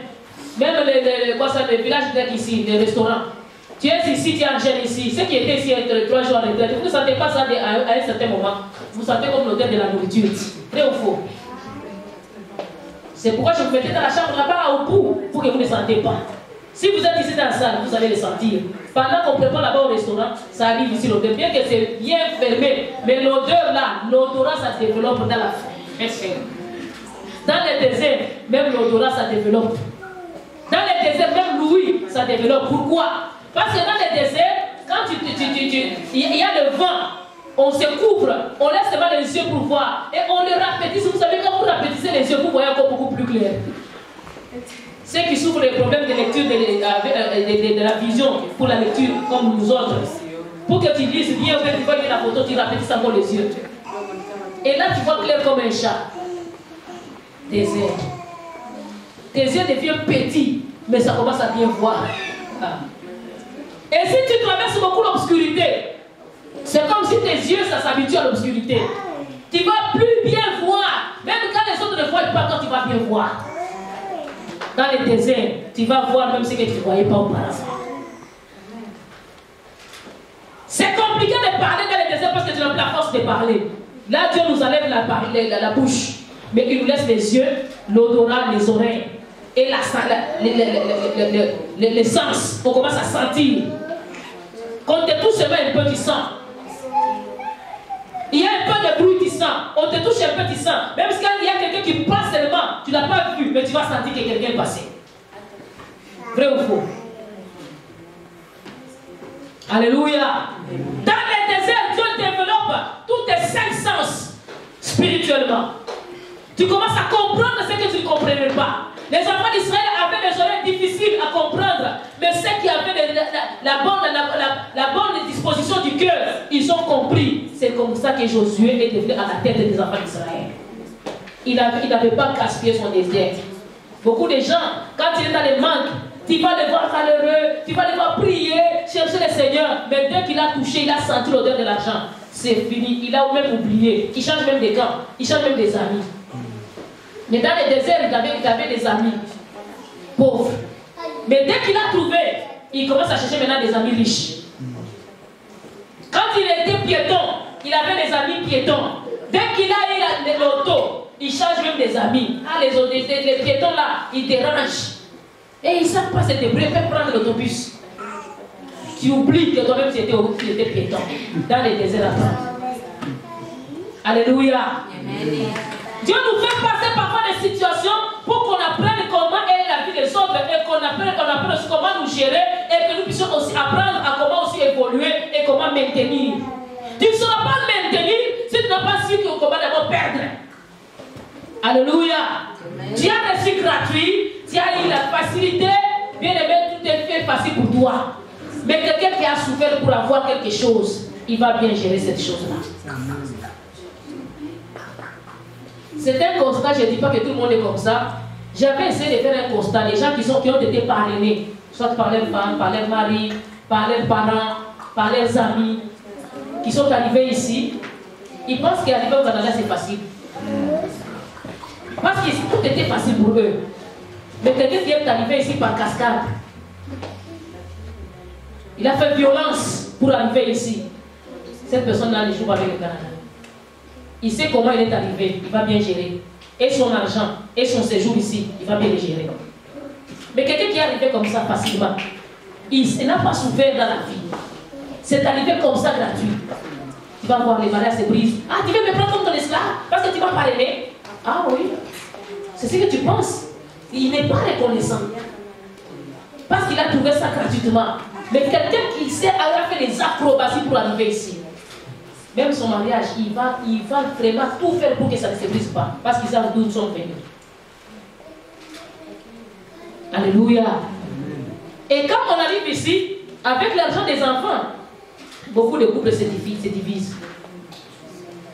même les villages grecs ici, les restaurants. Tu es ici, tu es en gêne ici. Ceux qui étaient ici 3 jours en retraite, vous ne sentez pas ça à un certain moment. Vous sentez comme l'odeur de la nourriture. Vrai ou faux? C'est pourquoi je vous mettais dans la chambre là-bas au bout, pour que vous ne sentez pas. Si vous êtes ici dans la salle, vous allez le sentir. Pendant qu'on prépare là-bas au restaurant, ça arrive ici l'odeur. Bien que c'est bien fermé, mais l'odeur là, l'odorat ça se développe dans la faim. Dans le désert, même l'odorat ça développe. Dans le désert, même l'ouïe ça développe. Pourquoi? Parce que dans le désert, quand il y a le vent, On se couvre, on laisse seulement les yeux pour voir. Et on les répétisse. Vous savez, quand vous répétissez les yeux, vous voyez encore beaucoup plus clair. Ceux qui souffrent des problèmes de lecture de la vision pour la lecture, comme nous autres, pour que tu dises bien, tu vois bien la photo, tu répétisses encore les yeux. Et là, tu vois clair comme un chat. Désert. Tes yeux deviennent petits, mais ça commence à bien voir. Et si tu traverses beaucoup l'obscurité, c'est comme si tes yeux, ça s'habitue à l'obscurité. Tu vas plus bien voir. Même quand les autres ne voient pas, toi tu vas bien voir. Dans les déserts, tu vas voir même ce que tu ne voyais pas auparavant. C'est compliqué de parler dans les déserts parce que tu n'as pas la force de parler. Là, Dieu nous enlève la bouche. Mais il nous laisse les yeux, l'odorat, les oreilles et les sens. On commence à sentir. Quand on te touche seulement un peu, tu sens. Il y a un peu de bruit, tu sens. On te touche un peu, tu sens. Même si il y a quelqu'un qui passe seulement, tu ne l'as pas vu, mais tu vas sentir que quelqu'un est passé. Vrai ou faux? Alléluia. Dans les déserts, Dieu développe tous tes 5 sens spirituellement. Tu commences à comprendre ce que tu ne comprenais pas. Les enfants d'Israël avaient des oreilles difficiles à comprendre, mais ceux qui avaient la bonne disposition du cœur, ils ont compris. C'est comme ça que Josué est devenu à la tête des enfants d'Israël. Il n'avait pas gaspillé son désert. Beaucoup de gens, quand il est dans les manques, tu vas les voir malheureux, tu vas les voir prier, chercher le Seigneur, mais dès qu'il a touché, il a senti l'odeur de l'argent. C'est fini, il a même oublié. Il change même des camps, il change même des amis. Mais dans les déserts, il avait des amis pauvres. Mais dès qu'il a trouvé, il commence à chercher maintenant des amis riches. Quand il était piéton, il avait des amis piétons. Dès qu'il a eu l'auto, il change même des amis. Ah, les piétons là, ils dérangent. Et ils ne savent pas se débrouiller, même prendre l'autobus. Tu oublies que toi-même tu étais piéton dans les déserts là-bas. Alléluia. Amen. Dieu nous fait passer parfois des situations pour qu'on apprenne comment est la vie des autres et qu'on apprenne aussi comment nous gérer et que nous puissions aussi apprendre à comment aussi évoluer et comment maintenir. Tu ne sauras pas maintenir si tu n'as pas su qu'on va d'abord perdre. Alléluia. Tu as reçu gratuit, tu as eu la facilité, bien aimé, tout est fait facile pour toi. Mais quelqu'un qui a souffert pour avoir quelque chose, il va bien gérer cette chose-là. C'est un constat, je ne dis pas que tout le monde est comme ça. J'avais essayé de faire un constat. Les gens qui ont été parrainés, soit par leurs femmes, par leurs maris, par leurs parents, par leurs amis, qui sont arrivés ici, ils pensent qu'arriver au Canada c'est facile. Parce que tout était facile pour eux. Mais quelqu'un qui est arrivé ici par cascade, il a fait violence pour arriver ici. Cette personne-là ne joue pas avec le Canada. Il sait comment il est arrivé, il va bien gérer. Et son argent, et son séjour ici, il va bien le gérer. Mais quelqu'un qui est arrivé comme ça facilement, il n'a pas souffert dans la vie. C'est arrivé comme ça gratuit. Tu vas voir les mariages se brisent. Ah, tu veux me prendre comme ton esclave parce que tu vas parrainer. Ah oui, c'est ce que tu penses. Il n'est pas reconnaissant. Parce qu'il a trouvé ça gratuitement. Mais quelqu'un qui sait avoir fait des acrobaties pour arriver ici. Même son mariage, il va vraiment tout faire pour que ça ne se brise pas. Parce qu'ils savent d'où ils sont venus. Alléluia. Et quand on arrive ici, avec l'argent des enfants, beaucoup de couples se divisent.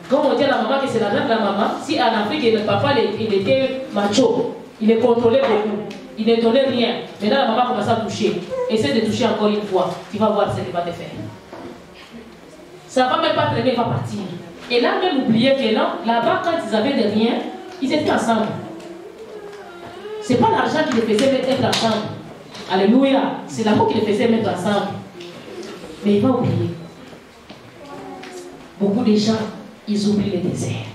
Quand on dit à la maman que c'est l'argent de la maman, si en Afrique, le papa il était macho, il est contrôlé beaucoup, il ne donnait rien. Maintenant la maman commence à toucher. Essaie de toucher encore une fois, tu vas voir ce qu'il va te faire. Ça ne va même pas traîner, il va partir. Et là, même oublier que là-bas, quand ils avaient de rien, ils étaient ensemble. Ce n'est pas l'argent qui les faisait mettre ensemble. Alléluia. C'est l'amour qui les faisait mettre ensemble. Mais il va oublier. Beaucoup de gens, ils oublient le désert.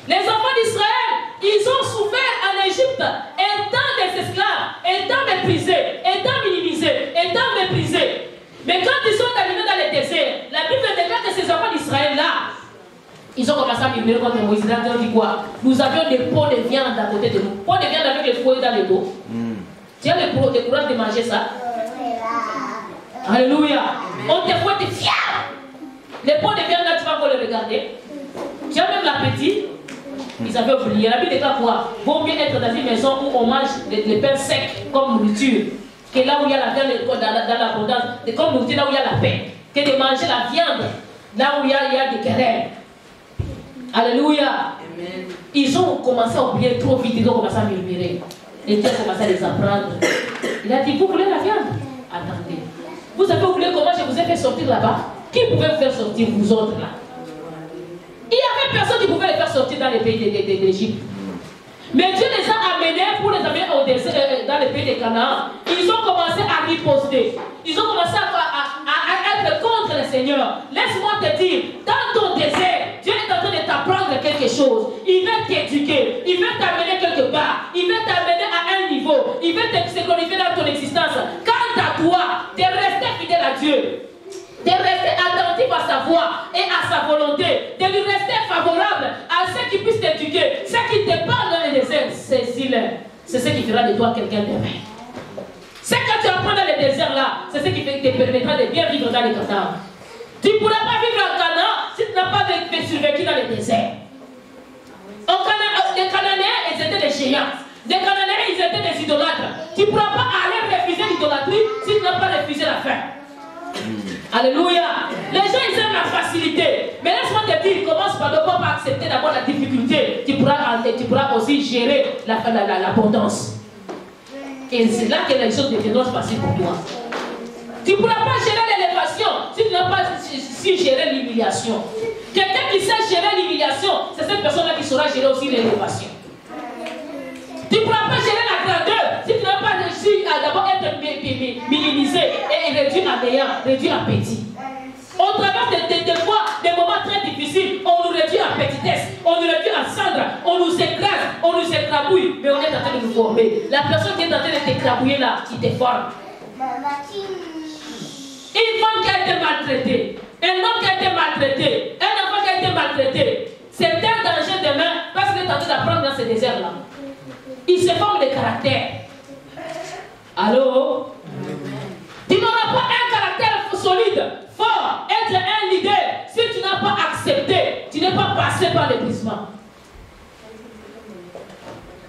Les enfants d'Israël, ils ont souffert en Égypte, étant des esclaves, étant méprisés, étant minimisés, étant méprisés. Mais quand ils sont arrivés dans le désert, la Bible déclare que ces enfants d'Israël-là, ils ont commencé à murmurer contre Moïse. Ils ont dit quoi? Nous avions des pots de viande à côté de nous. Pots de viande avec les fouets dans le dos. Tu as le courage de manger ça? Alléluia. On te fouette fier. Les pots de viande les regarder. Tu as même l'appétit. Ils avaient oublié. La Bible déclare quoi? Vaut mieux être dans une maison où on mange les pains secs comme nourriture, que là où il y a la viande dans l'abondance, comme nourriture là où il y a la paix, que de manger la viande là où il y a des querelles. Alléluia. Amen. Ils ont commencé à oublier trop vite, ils ont commencé à murmurer. Et Dieu a commencé à les apprendre. Il a dit, vous voulez la viande? Attendez. Vous avez oublié comment je vous ai fait sortir là-bas? Qui pouvait vous faire sortir, vous autres là? Il n'y avait personne qui pouvait les faire sortir dans les pays d'Égypte. Mais Dieu les a amenés pour les amener au désert, dans les pays de Canaan. Ils ont commencé à riposter. Ils ont commencé à être contre le Seigneur. Laisse-moi te dire, dans ton désert, Dieu est en train de t'apprendre quelque chose. Il veut t'éduquer. Il veut t'amener quelque part. Il veut t'amener à un niveau. Il veut te glorifier dans ton existence. Quant à toi, de rester fidèle à Dieu, de rester attentif à sa voix et à sa volonté, de lui rester favorable à ceux qui puissent t'éduquer, ceux qui te parlent dans les déserts, saisis-le. C'est ce qui fera de toi quelqu'un d'aimé. Ce que tu apprends dans les déserts là, c'est ce qui te permettra de bien vivre dans les Canaan. Tu ne pourras pas vivre en Canaan si tu n'as pas survécu dans les déserts. Les Cananéens, ils étaient des géants. Les Cananéens, ils étaient des idolâtres. Tu ne pourras pas aller refuser l'idolâtrie si tu n'as pas refusé la faim. Alléluia. Les gens ils aiment la facilité. Mais laisse-moi te dire, commence par ne pas accepter d'abord la difficulté. Tu pourras aussi gérer l'abondance. Et c'est là que les choses deviendront faciles pour toi. Tu ne pourras pas gérer l'élévation si tu n'as pas su gérer l'humiliation. Quelqu'un qui sait gérer l'humiliation, c'est cette personne-là qui saura gérer aussi l'élévation. Tu ne pourras pas gérer la grandeur si tu n'as pas réussi à d'abord être minimisé et réduit à néant, réduit à petit. On traverse des fois des moments très difficiles, on nous réduit à petitesse, on nous réduit à cendre, on nous écrase, on nous écrabouille, mais on est en train de nous former. La personne qui est en train de t'écrabouiller là, qui te forme. Une femme qui a été maltraitée, un homme qui a été maltraité, un enfant qui a été maltraité, c'est un danger demain parce qu'il est en train d'apprendre dans ces déserts-là. Il se forme des caractères. Allô? Tu n'auras pas un caractère solide, fort, être un leader si tu n'as pas accepté, tu n'es pas passé par l'épuisement.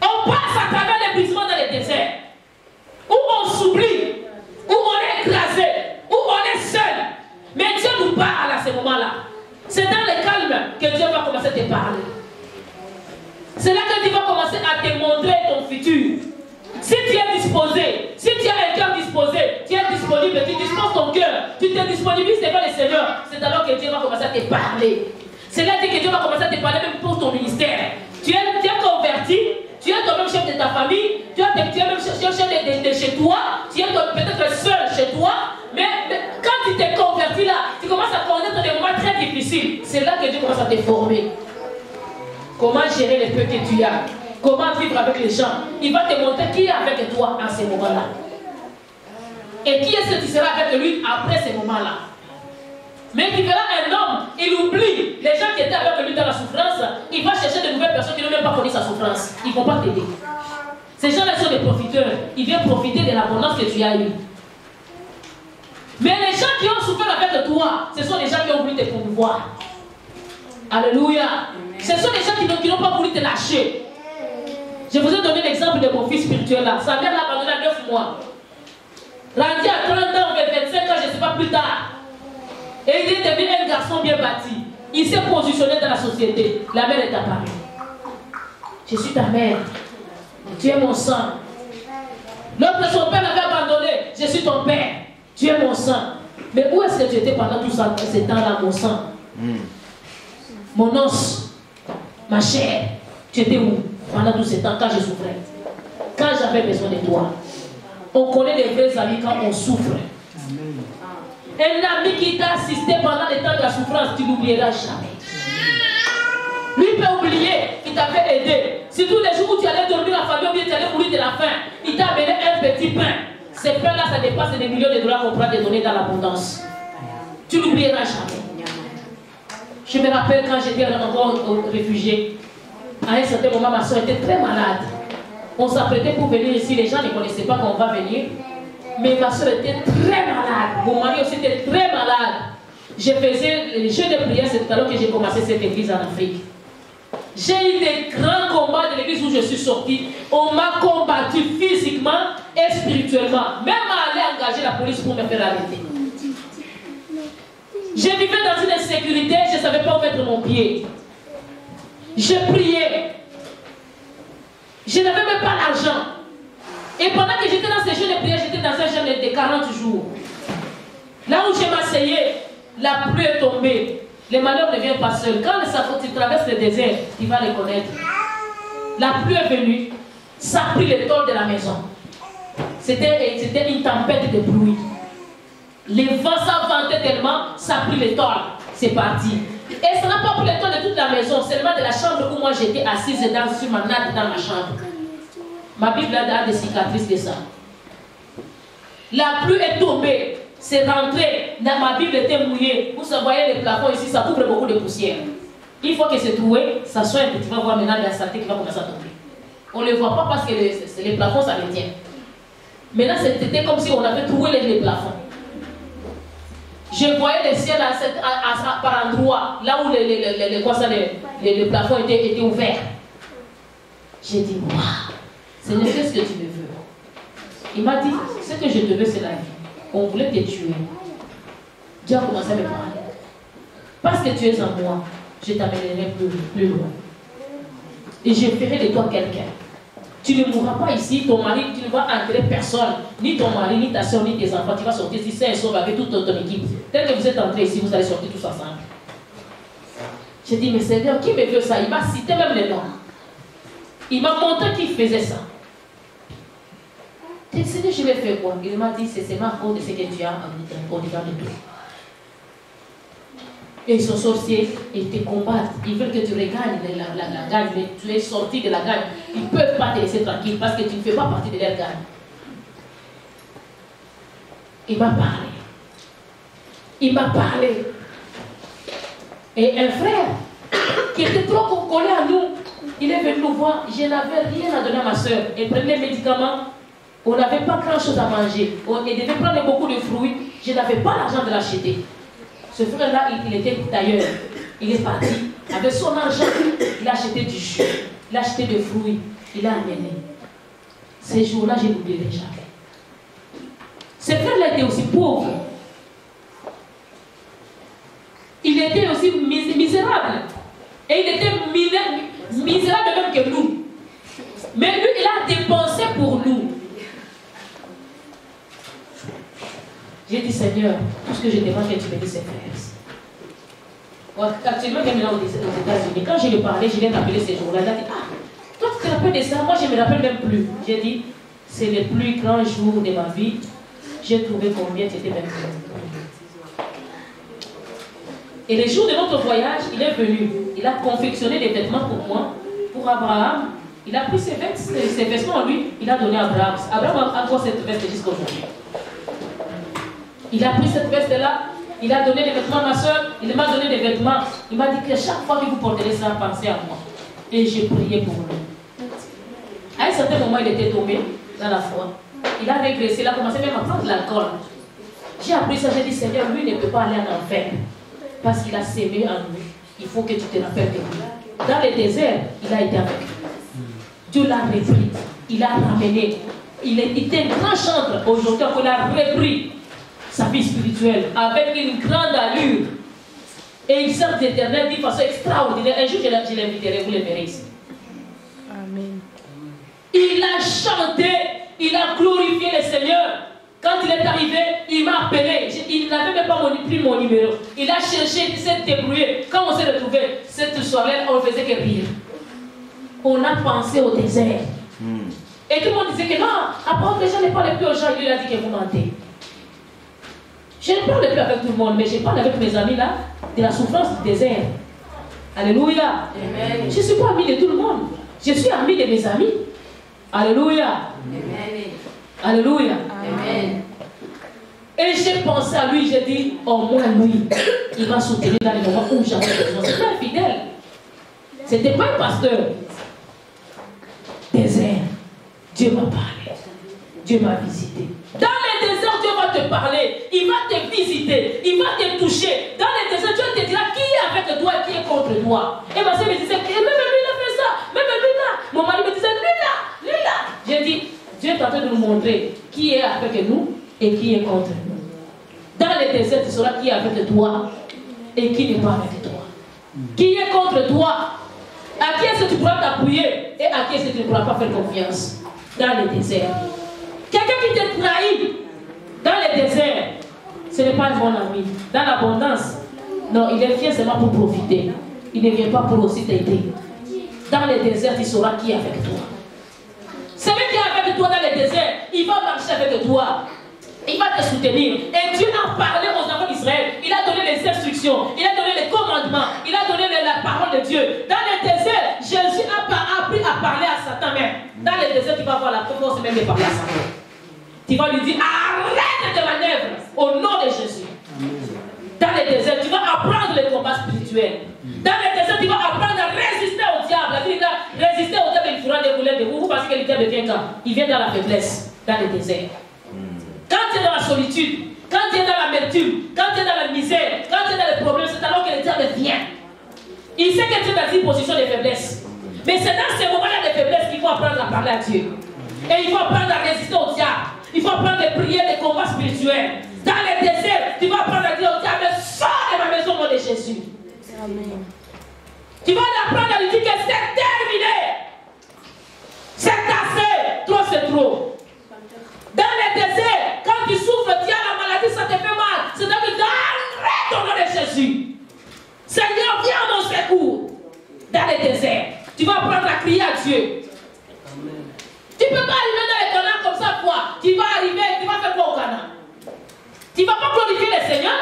On passe à travers l'épuisement dans les déserts, où on s'oublie, où on est écrasé, où on est seul. Mais Dieu nous parle à ce moment-là. C'est dans le calme que Dieu va commencer à te parler. C'est là que Dieu va commencer à te montrer ton futur. Si tu es disposé, si tu as un cœur disposé, tu es disponible, tu disposes ton cœur, tu te disponibilises devant le Seigneur, c'est alors que Dieu va commencer à te parler. C'est là que Dieu va commencer à te parler même pour ton ministère. Tu es converti, tu es toi-même chef de ta famille, tu es même chef de chez toi, tu es peut-être seul chez toi, mais quand tu t'es converti là, tu commences à connaître des moments très difficiles. C'est là que Dieu commence à te former. Comment gérer les peu que tu as? Comment vivre avec les gens? Il va te montrer qui est avec toi à ces moments-là. Et qui est-ce que tu seras avec lui après ces moments-là. Mais tu verras un homme, il oublie les gens qui étaient avec lui dans la souffrance. Il va chercher de nouvelles personnes qui n'ont même pas connu sa souffrance. Ils ne vont pas t'aider. Ces gens-là sont des profiteurs. Ils viennent profiter de l'abondance que tu as eue. Mais les gens qui ont souffert avec toi, ce sont les gens qui ont voulu te promouvoir. Alléluia. Ce sont les gens qui n'ont pas voulu te lâcher. Je vous ai donné l'exemple de mon fils spirituel là. Sa mère l'a abandonné à 9 mois. Rendu à 30 ans, 25 ans, je ne sais pas plus tard. Et il est devenu un garçon bien bâti. Il s'est positionné dans la société. La mère est apparue. Je suis ta mère. Tu es mon sang. L'autre, son père l'avait abandonné. Je suis ton père. Tu es mon sang. Mais où est-ce que tu étais pendant tout ça, ces temps-là, mon sang? Mon os, ma chair. Tu étais où pendant tous ces temps quand je souffrais? Quand j'avais besoin de toi. On connaît les vrais amis quand on souffre. Un ami qui t'a assisté pendant les temps de la souffrance, tu n'oublieras jamais. Lui peut oublier qu'il t'avait aidé. Si tous les jours où tu allais dormir la famille ou bien tu allais mourir de la faim, il t'a amené un petit pain. Ces pains-là, ça dépasse des millions de dollars qu'on pourra te donner dans l'abondance. Tu n'oublieras jamais. Je me rappelle quand j'étais encore réfugié, à un certain moment, ma soeur était très malade. On s'apprêtait pour venir ici, les gens ne connaissaient pas qu'on va venir. Mais ma soeur était très malade. Mon mari aussi était très malade. je faisais le jeu de prière, c'est tout à l'heure que j'ai commencé cette église en Afrique. J'ai eu des grands combats de l'église où je suis sortie. On m'a combattu physiquement et spirituellement. Même à aller engager la police pour me faire arrêter. Je vivais dans une insécurité, je ne savais pas où mettre mon pied. Je priais. Je n'avais même pas l'argent. Et pendant que j'étais dans ces jeux de prière, j'étais dans un jeûne de 40 jours. Là où je m'asseyais, la pluie est tombée. Les malheurs ne viennent pas seuls. Quand tu traverses le désert, tu vas les connaître. La pluie est venue, ça a pris le tôle de la maison. C'était une tempête de pluie. Les vents s'avantaient tellement, ça a pris le tôle. C'est parti. Et ça n'a pas pris le tôle de toute la maison, seulement de la chambre où moi j'étais assise sur ma natte dans ma chambre. Ma Bible a des cicatrices de ça. La pluie est tombée. C'est rentré, ma Bible était mouillée. Vous voyez les plafonds ici, ça couvre beaucoup de poussière. Il faut que c'est trouvé, ça soit un peu, tu vas voir maintenant la saleté qui va commencer à tomber. On ne le voit pas parce que les plafonds, ça les tient. Maintenant, c'était comme si on avait trouvé les plafonds. Je voyais le ciel par endroit, là où les plafonds étaient ouverts. J'ai dit, waouh, Seigneur, qu'est-ce que tu me veux? Il m'a dit, ce que je te veux, c'est la vie. On voulait te tuer. Dieu a commencé à me parler. Parce que tu es en moi, je t'amènerai plus loin. Et je ferai de toi quelqu'un. Tu ne mourras pas ici, ton mari, tu ne vas enterrer personne. Ni ton mari, ni ta soeur, ni tes enfants. Tu vas sortir ici, c'est un sauve avec toute ton équipe. Tel que vous êtes entrés ici, vous allez sortir tous ensemble. J'ai dit, mais Seigneur, qui me veut ça? Il m'a cité même les noms. Il m'a montré qui faisait ça. J'ai dit, Seigneur, je vais faire quoi? Il m'a dit, c'est seulement à cause de ce que tu as au dedans de toi. Et ils sont sorciers, ils te combattent. Ils veulent que tu regagnes la gagne, mais tu es sorti de la gagne. Ils ne peuvent pas te laisser tranquille parce que tu ne fais pas partie de leur gagne. Il m'a parlé. Il m'a parlé. Et un frère qui était trop collé à nous, il est venu nous voir. Je n'avais rien à donner à ma soeur. Elle prenait les médicaments. On n'avait pas grand chose à manger. On devait prendre beaucoup de fruits. Je n'avais pas l'argent de l'acheter. Ce frère-là, il était tailleur. Il est parti. Avec son argent, il a acheté du jus. Il a acheté des fruits. Il a amené. Ces jours-là, je n'oublierai jamais. Ce frère-là était aussi pauvre. Il était aussi misérable. Et il était misérable même que nous. Mais lui, il a dépensé pour nous. J'ai dit, Seigneur, tout ce que je demande, que tu me dis, c'est faire. Actuellement, il est maintenant aux États-Unis. Quand je lui parlais, je l'ai rappelé ces jours-là. Il a dit, ah, toi tu te rappelles de ça? Moi, je ne me rappelle même plus. J'ai dit, c'est le plus grand jour de ma vie. J'ai trouvé combien c'était même plus. Et le jour de notre voyage, il est venu. Il a confectionné des vêtements pour moi, pour Abraham. Il a pris ses vêtements, lui, il a donné à Abraham. Abraham a encore cette veste jusqu'à aujourd'hui. Il a pris cette veste-là, il a donné des vêtements à ma soeur, il m'a donné des vêtements. Il m'a dit que chaque fois que vous porterez ça, pensez à moi. Et j'ai prié pour lui. À un certain moment, il était tombé dans la foi. Il a régressé, il a commencé même à prendre de l'alcool. J'ai appris ça, j'ai dit, Seigneur, lui ne peut pas aller en enfer. Parce qu'il a sémé en lui. Il faut que tu te rappelles de lui. Dans le désert, il a été avec lui. Dieu l'a repris. Il l'a ramené. Il était un grand chantre. Aujourd'hui, on l'a repris sa vie spirituelle avec une grande allure. Et il sert d'Éternel d'une façon extraordinaire. Un jour, je l'inviterai, vous le verrez ici. Amen. Il a chanté, il a glorifié le Seigneur. Quand il est arrivé, il m'a appelé. Il n'avait même pas pris mon numéro. Il a cherché, il s'est débrouillé. Quand on s'est retrouvés, cette soirée, on ne faisait que rire. On a pensé au désert. Et tout le monde disait que non, après que je ne parle plus aux gens, il lui a dit que vous mentez. Je ne parle plus avec tout le monde, mais je parle avec mes amis là, de la souffrance du désert. Alléluia. Amen. Je ne suis pas ami de tout le monde. Je suis ami de mes amis. Alléluia. Amen. Alléluia. Amen. Et j'ai pensé à lui, j'ai dit, au moins lui, il va soutenir dans les moments où j'avais besoin. C'était un fidèle. C'était pas un pasteur. Désert. Dieu m'a parlé. Dieu m'a visité. Dans les déserts, Dieu va te parler. Il va te visiter. Il va te toucher. Dans les déserts, Dieu te dira qui est avec toi et qui est contre toi. Et ma soeur me disait, même lui, il a fait ça. Même lui, là. Mon mari me disait, lui, là. J'ai dit, Dieu est en train de nous montrer qui est avec nous et qui est contre nous. Dans les déserts, tu sauras qui est avec toi et qui n'est pas avec toi. Qui est contre toi. À qui est-ce que tu pourras t'appuyer et à qui est-ce que tu ne pourras pas faire confiance. Dans les déserts. Quelqu'un qui te trahit dans les déserts, ce n'est pas un bon ami. Dans l'abondance, non, il vient seulement pour profiter. Il ne vient pas pour aussi t'aider. Dans les déserts, tu sauras qui est avec toi. Celui qui est avec toi dans les déserts, il va marcher avec toi. Il va te soutenir. Et Dieu a parlé aux enfants d'Israël. Il a donné les instructions. Il a donné les commandements. Il a donné la parole de Dieu. Dans les déserts, Jésus a appris à parler à Satan même. Dans les déserts, tu vas avoir la force même de parler à Satan. Tu vas lui dire, arrête de manœuvre au nom de Jésus. Dans les déserts, tu vas apprendre les combats spirituels. Dans les déserts, tu vas apprendre à résister au diable. La Bible dit, résister au diable, il fera dérouler de vous. Vous pensez que le diable vient quand? Il vient dans la faiblesse, dans les déserts. Quand tu es dans la solitude, quand tu es dans l'amertume, quand tu es dans la misère, quand tu es dans les problèmes, c'est alors que le diable vient. Il sait que tu es dans une position de faiblesse. Mais c'est dans ces moments-là de faiblesse qu'il faut apprendre à parler à Dieu. Et il faut apprendre à résister au diable. Il faut apprendre à prier des combats spirituels. Dans les déserts, tu vas apprendre à dire au diable, sors de ma maison au nom de Jésus. Amen. Tu vas apprendre à lui dire que c'est terminé. C'est assez. Trop, c'est trop. Dans les déserts, quand tu souffres, tu as la maladie, ça te fait mal. C'est donc que tu arrêtes au nom de Jésus. Seigneur, viens à mon secours. Dans les déserts, tu vas apprendre à crier à Dieu. Tu ne peux pas arriver dans les Canaan comme ça, quoi. Tu vas arriver, tu vas faire quoi au Canaan? Tu ne vas pas glorifier le Seigneur.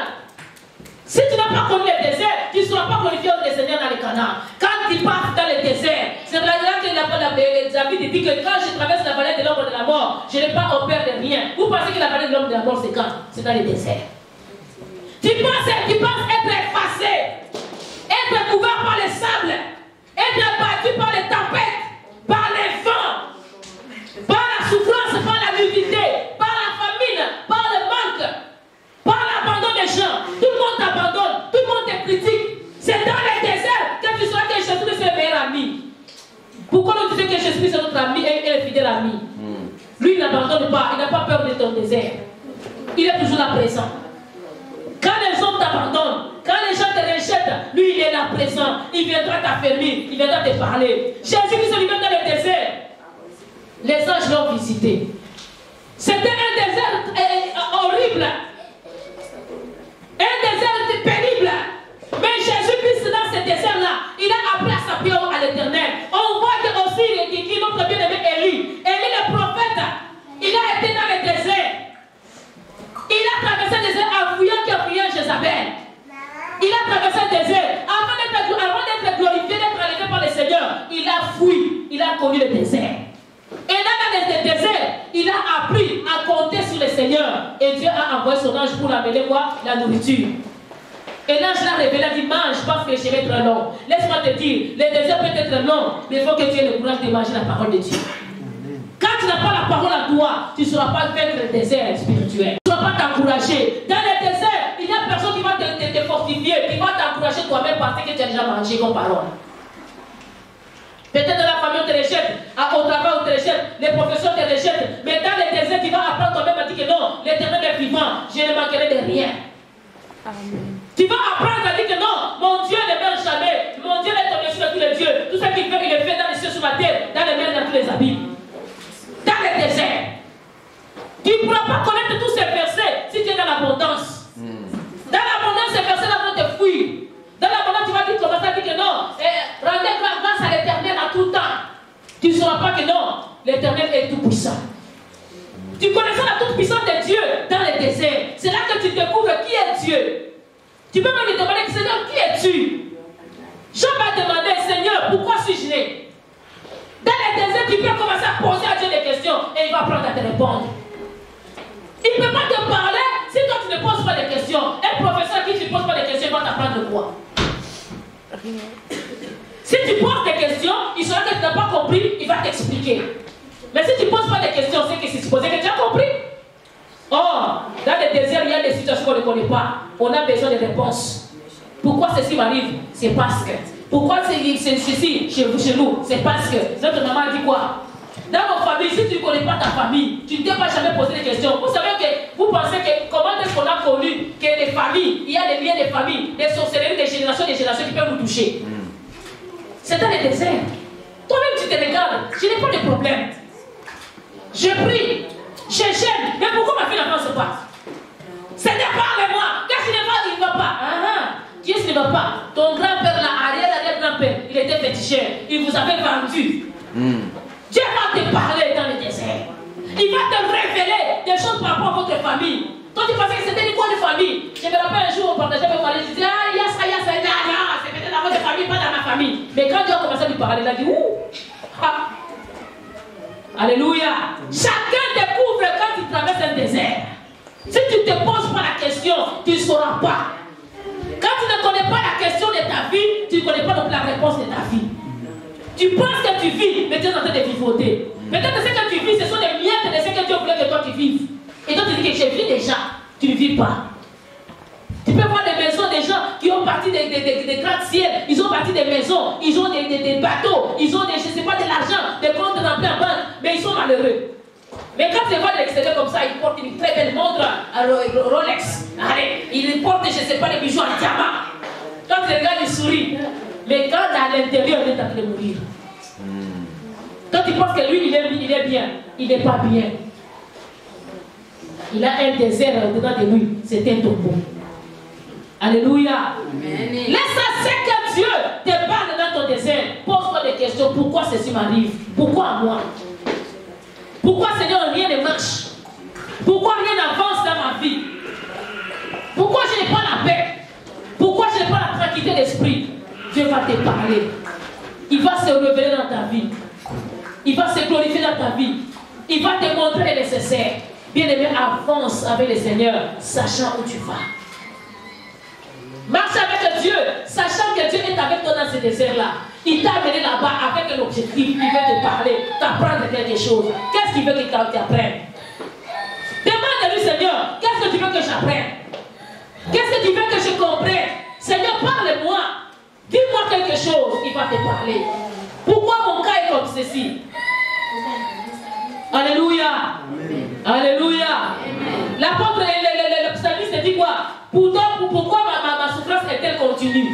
Si tu n'as pas connu le désert, tu ne sauras pas glorifier le Seigneur dans les Canaan. Quand tu passes dans le désert, c'est là que David dit que quand je traverse la vallée de l'ombre de la mort, je n'ai pas peur de rien. Vous pensez que la vallée de l'ombre de la mort, c'est quand? C'est dans le désert. Tu penses être effacé, être couvert par les sables, être battu par les tempêtes, par les vents, par la souffrance, par la nudité, par la famine, par le manque, par l'abandon des gens. Tout le monde t'abandonne, tout le monde te critique. C'est dans les déserts que tu sauras que Jésus est le meilleur ami. Pourquoi nous disons que Jésus est notre ami et est le fidèle ami? Lui, il n'abandonne pas, il n'a pas peur de ton désert. Il est toujours là présent. Quand les hommes t'abandonnent, quand les gens te rejettent, lui, il est là présent. Il viendra t'affermir, il viendra te parler. Jésus qui se lui met dans le désert, les anges l'ont visité. C'était un désert horrible. Un désert pénible. Mais Jésus-Christ, dans ce désert-là, il a appelé à sa prière à l'Éternel. On voit que aussi, qui notre bien-aimé Élie, le prophète, il a été dans le désert. Il a traversé le désert en fuyant Jézabel. Il a traversé le désert. Avant d'être glorifié, d'être élevé par le Seigneur, il a fui. Il a connu le désert. Et là, dans le désert, il a appris à compter sur le Seigneur. Et Dieu a envoyé son ange pour amener quoi? La nourriture. Et l'ange l'a révélé, il dit, mange parce que le chemin est très long. Laisse-moi te dire, le désert peut être long, mais il faut que tu aies le courage de manger la parole de Dieu. Quand tu n'as pas la parole à toi, tu ne sauras pas vaincre le désert spirituel. Tu ne sauras pas t'encourager. Dans le désert, il y a personne qui va te fortifier, qui va t'encourager toi-même parce que tu as déjà mangé comme parole. Peut-être dans la famille on te rejette, au travail on te rejette, les professeurs te rejettent, mais dans le désert tu vas apprendre toi-même à dire que non, l'Éternel est vivant, je ne manquerai de rien. Amen. Tu vas apprendre à dire que non, mon Dieu ne meurt jamais, mon Dieu est tombé sur tous les dieux, tout ce qu'il fait, il le fait dans les cieux sur la terre, dans les mers, dans tous les abîmes. Dans le désert. Tu ne pourras pas connaître tous ces versets si tu es dans l'abondance. Dans l'abondance, ces versets-là vont te fuir. Dans l'abondance, tu vas dire, commencer à dire que non, rendez grâce à l'Éternel à tout temps. Tu ne sauras pas que non, l'Éternel est tout puissant. Tu connaissras la toute puissance de Dieu dans le désert. C'est là que tu découvres qui est Dieu. Tu peux même lui demander, Seigneur, qui es-tu? Job va demander, Seigneur, pourquoi suis-je né? Dans le désert, tu peux commencer à poser à Dieu des questions et il va apprendre à te répondre. Il ne peut pas te parler si toi tu ne poses pas de questions. Un professeur qui ne pose pas de questions, il va t'apprendre quoi? Si tu poses des questions, il saura que tu n'as pas compris, il va t'expliquer. Mais si tu ne poses pas de questions, c'est que c'est supposé que tu as compris. Or, dans le désert, il y a des situations qu'on ne connaît pas. On a besoin de réponses. Pourquoi ceci m'arrive? C'est parce que. Pourquoi c'est ceci chez nous? C'est parce que. Notre maman dit quoi? Dans votre famille, si tu ne connais pas ta famille, tu ne t'es pas jamais posé des questions. Vous savez que vous pensez que comment est-ce qu'on a connu que les familles, il y a des liens de famille, des sorcelleries, des générations qui peuvent nous toucher. C'est dans le désert. Toi-même, tu te regardes. Je n'ai pas de problème. Je prie. Je gêne. Mais pourquoi ma fille n'avance pas? Seigneur, parle-moi. Qu'est-ce qu'il ne va? Il ne va pas. Qu'est-ce qu'il ne va pas? Ton grand-père, arrière-grand-père, il était féticheur. Il vous avait vendu. Dieu va te parler dans le désert. Il va te révéler des choses par rapport à votre famille. Toi, tu pensais que c'était une bonne famille. Je me rappelle un jour, on partageait avec moi, je disais, il y a ça, c'est peut-être dans votre famille, pas dans ma famille. Mais quand Dieu a commencé à lui parler, il a dit, ouh. Alléluia. Chacun découvre quand il traverse un désert. Si tu ne te poses pas la question, tu ne sauras pas. Quand tu ne connais pas la question de ta vie, tu ne connais pas donc la réponse de ta vie. Tu penses que tu vis, mais tu es en train de vivoter. Peut-être que ce que tu vis, ce sont des miettes de ce que Dieu voulait que toi tu vives. Et toi tu dis que je vis déjà, tu ne vis pas. Tu peux voir des maisons des gens qui ont parti des gratte-ciel, ils ont parti des maisons, ils ont des bateaux, ils ont des, je ne sais pas, de l'argent, des comptes remplis en banque, mais ils sont malheureux. Mais quand tu les vois de l'extérieur comme ça, ils portent une très belle montre à Rolex. Allez, ils portent, je ne sais pas, des bijoux en diamant. Quand tu regardes, ils sourient. Mais quand à l'intérieur, il est en train de mourir. Quand tu penses que lui, il est bien, il n'est pas bien. Il a un désert dedans de lui, c'est un tombeau. Alléluia. Laisse à ce que Dieu te parle dans ton désert. Pose-toi des questions. Pourquoi ceci m'arrive? Pourquoi moi? Pourquoi, Seigneur, rien ne marche? Pourquoi rien n'avance dans ma vie? Pourquoi je n'ai pas la paix? Pourquoi je n'ai pas la tranquillité d'esprit? Dieu va te parler. Il va se révéler dans ta vie. Il va se glorifier dans ta vie. Il va te montrer le nécessaire. Bien-aimé, avance avec le Seigneur, sachant où tu vas. Marche avec Dieu, sachant que Dieu est avec toi dans ce désert-là. Il t'a amené là-bas avec un objectif. Il veut te parler, t'apprendre quelque chose. Qu'est-ce qu'il veut qu'il t'apprenne? Demande-lui, Seigneur, qu'est-ce que tu veux que j'apprenne? Qu'est-ce que tu veux que je comprenne? Seigneur, parle-moi. Dis-moi quelque chose. Il va te parler. Pourquoi mon cas est comme ceci? Alléluia. Alléluia. L'apôtre, le psalmiste dit quoi? Pourquoi ma souffrance est-elle continue?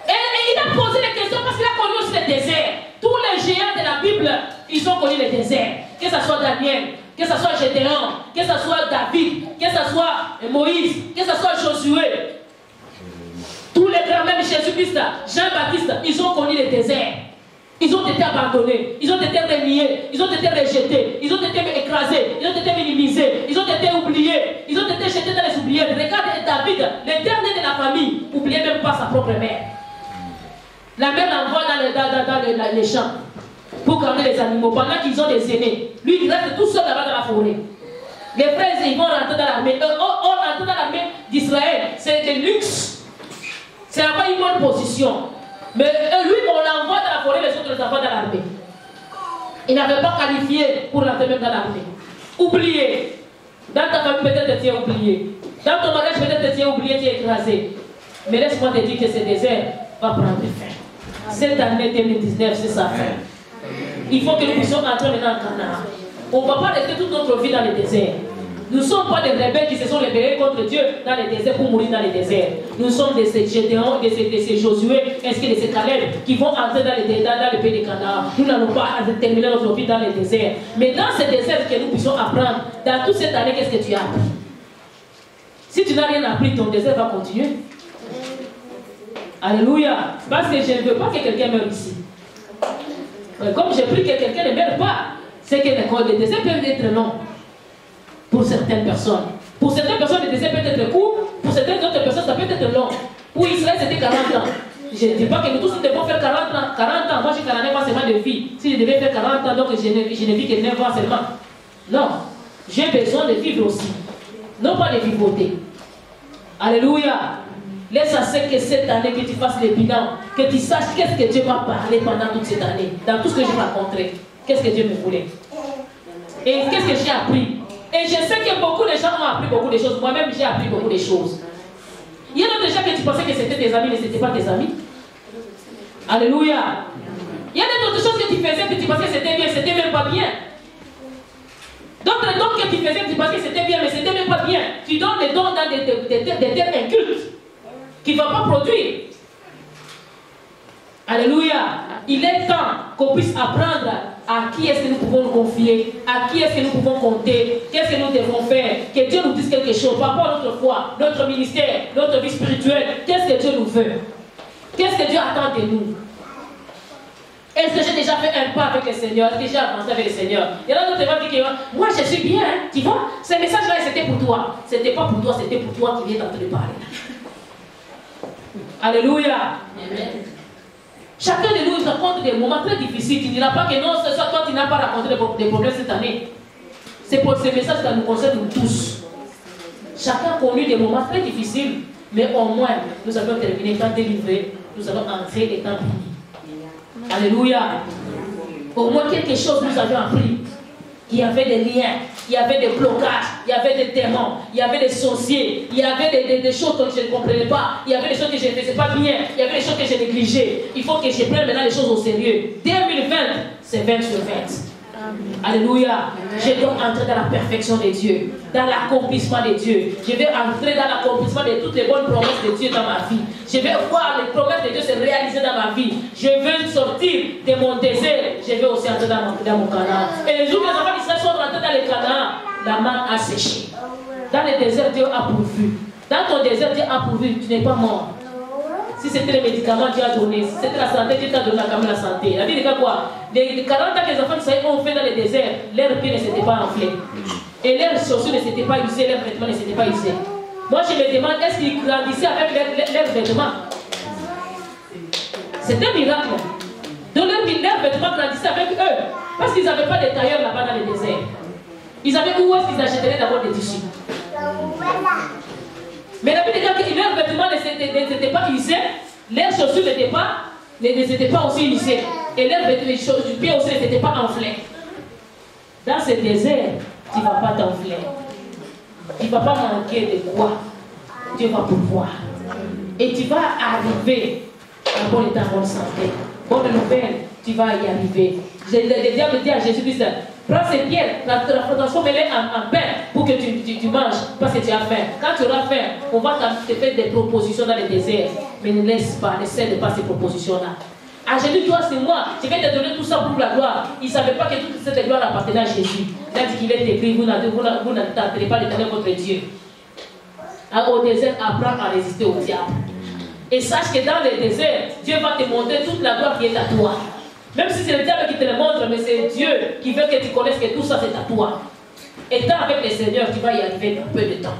Et il a posé des questions parce qu'il a connu aussi le désert. Tous les géants de la Bible, ils ont connu le désert. Que ce soit Daniel, que ce soit Gédéon, que ce soit David, que ce soit Moïse, que ce soit Josué. Tous les grands, même Jésus-Christ, Jean-Baptiste, ils ont connu le désert. Ils ont été abandonnés, ils ont été reniés, ils ont été rejetés, ils ont été écrasés, ils ont été minimisés, ils ont été oubliés, ils ont été jetés dans les oubliettes. Regarde David, le dernier de la famille, n'oubliait même pas sa propre mère. La mère l'envoie dans les champs pour garder les animaux pendant qu'ils ont des aînés. Lui, il reste tout seul là-bas dans la forêt. Les frères, ils vont rentrer dans l'armée. Rentrer dans l'armée d'Israël, c'est de luxe. C'est avoir une bonne position. Mais lui, on l'envoie dans la forêt, les autres les envoient dans l'armée. Il n'avait pas qualifié pour rentrer même dans l'armée. Oublié. Dans ta famille, peut-être tu es oublié. Dans ton mariage, peut-être tu es oublié, tu es écrasé. Mais laisse-moi te dire que ce désert va prendre fin. Cette année 2019, c'est sa fin. Il faut que nous puissions entrer maintenant en Canaan. On ne va pas rester toute notre vie dans le désert. Nous ne sommes pas des rebelles qui se sont rebellés contre Dieu dans les déserts pour mourir dans les déserts. Nous sommes de ces Gédéons, de ces Josué, ainsi que de ces Caleb qui vont entrer dans le pays de Canaan. Nous n'allons pas terminer notre vie dans les déserts. Mais dans ces déserts que nous puissions apprendre, dans toute cette année, qu'est-ce que tu as appris? Si tu n'as rien appris, ton désert va continuer. Alléluia. Parce que je ne veux pas que quelqu'un meure ici. Comme j'ai pris que quelqu'un ne meure pas, c'est que le désert peut être long. Pour certaines personnes. Pour certaines personnes, le désert peut être court. Pour certaines autres personnes, ça peut être long. Pour Israël, c'était 40 ans. Je ne dis pas que nous tous devons faire 40 ans. Moi, j'ai 49 ans seulement de vie. Si je devais faire 40 ans, donc je ne vis que 9 ans seulement. Non. J'ai besoin de vivre aussi. Non pas de vivoter. Alléluia. Laisse à ce que cette année, que tu fasses le bilan, que tu saches qu'est-ce que Dieu m'a parlé pendant toute cette année, dans tout ce que j'ai rencontré. Qu'est-ce que Dieu me voulait. Et qu'est-ce que j'ai appris. Et je sais que beaucoup de gens ont appris beaucoup de choses. Moi-même, j'ai appris beaucoup de choses. Il y a d'autres gens que tu pensais que c'était tes amis, mais ce n'était pas tes amis. Alléluia. Il y a d'autres choses que tu faisais que tu pensais que c'était bien, c'était même pas bien. D'autres dons que tu faisais que tu pensais que c'était bien, mais c'était même pas bien. Tu donnes des dons dans des terres incultes qui ne vont pas produire. Alléluia. Il est temps qu'on puisse apprendre à qui est-ce que nous pouvons nous confier, à qui est-ce que nous pouvons compter, qu'est-ce que nous devons faire, que Dieu nous dise quelque chose par rapport à notre foi, notre ministère, notre vie spirituelle. Qu'est-ce que Dieu nous veut? Qu'est-ce que Dieu attend de nous? Est-ce que j'ai déjà fait un pas avec le Seigneur? Est-ce que j'ai avancé avec le Seigneur? Il y en a d'autres qui disent, moi je suis bien, hein? Tu vois, ce message-là c'était pour toi. C'était pas pour toi, c'était pour toi qui viens d'entrer parler. Alléluia. Amen. Chacun de nous rencontre des moments très difficiles. Tu ne diras pas que non, c'est ça, toi tu n'as pas rencontré des problèmes cette année. C'est pour ce message qui nous concerne tous. Chacun a connu des moments très difficiles, mais au moins nous avons terminé étant délivrés, nous allons entrer étant bénis. Alléluia. Au moins quelque chose nous avions appris. Il y avait des liens, il y avait des blocages, il y avait des démons, il y avait des sorciers, il y avait des choses que je ne comprenais pas, il y avait des choses que je ne faisais pas bien, il y avait des choses que je négligeais. Il faut que je prenne maintenant les choses au sérieux. 2020, c'est 20 sur 20. Alléluia. Je dois entrer dans la perfection de Dieu, dans l'accomplissement de Dieu. Je vais entrer dans l'accomplissement de toutes les bonnes promesses de Dieu dans ma vie. Je vais voir les promesses de Dieu se réaliser dans ma vie. Je veux sortir de mon désert. Je vais aussi entrer dans mon Canaan. Et le jour où les enfants d'Israël sont rentrés dans le Canaan, la manne a séché. Dans le désert, Dieu a pourvu. Dans ton désert, Dieu a pourvu. Tu n'es pas mort. Si c'était les médicaments, Dieu a donné. Si c'était la santé, Dieu t'a donné quand même la santé. La vie de quoi? Les 40 ans que les enfants d'Israël ont fait dans le désert, leurs pieds ne s'étaient pas enflés. Et leurs chaussures ne s'étaient pas usées, leurs vêtements ne s'étaient pas usés. Moi, je me demande, est-ce qu'ils grandissaient avec leurs vêtements? C'est un miracle. Donc, leurs vêtements grandissaient avec eux. Parce qu'ils n'avaient pas de tailleurs là-bas dans le désert. Ils avaient où est-ce qu'ils achèteraient d'abord des tissus? Mais la Bible dit que leurs vêtements ne s'étaient pas usés, leurs chaussures ne s'étaient pas aussi usées, et leurs pieds aussi ne s'étaient pas enflés. Dans ce désert, tu ne vas pas t'enfler. Tu ne vas pas manquer de quoi. Dieu va pouvoir. Et tu vas arriver en bon état, en bonne santé. Bonne nouvelle, tu vas y arriver. Le diable dit à Jésus-Christ, prends ces pierres, transforme-les en pain pour que tu manges, parce que tu as faim. Quand tu auras faim, on va te faire des propositions dans le désert. Mais ne laisse pas, ne cède pas ces propositions-là. À Jésus, toi, c'est moi, je vais te donner tout ça pour la gloire. Il ne savait pas que toute cette gloire appartenait à Jésus. Il a dit qu'il est écrit, vous n'entendrez pas l'éternel votre Dieu. Au désert, apprends à résister au diable. Et sache que dans le désert, Dieu va te montrer toute la gloire qui est à toi. Même si c'est le diable qui te le montre, mais c'est Dieu qui veut que tu connaisses que tout ça c'est à toi. Étant avec le Seigneur, tu vas y arriver dans peu de temps.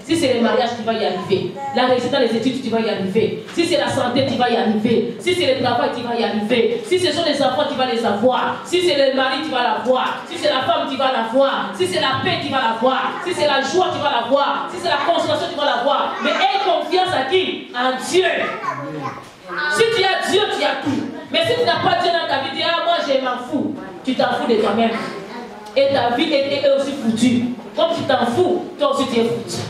Si c'est le mariage, tu vas y arriver. La réussite dans les études, tu vas y arriver. Si c'est la santé, tu vas y arriver. Si c'est le travail, tu vas y arriver. Si ce sont les enfants, tu vas les avoir. Si c'est le mari, tu vas l'avoir. Si c'est la femme, tu vas l'avoir. Si c'est la paix, tu vas l'avoir. Si c'est la joie, tu vas l'avoir. Si c'est la consolation, tu vas l'avoir. Mais aie confiance à qui? En Dieu. Si tu as Dieu, tu as tout. Mais si tu n'as pas Dieu dans ta vie, tu dis, ah, moi je m'en fous. Tu t'en fous de toi-même. Et ta vie est aussi foutue. Comme tu t'en fous, toi aussi tu es foutu.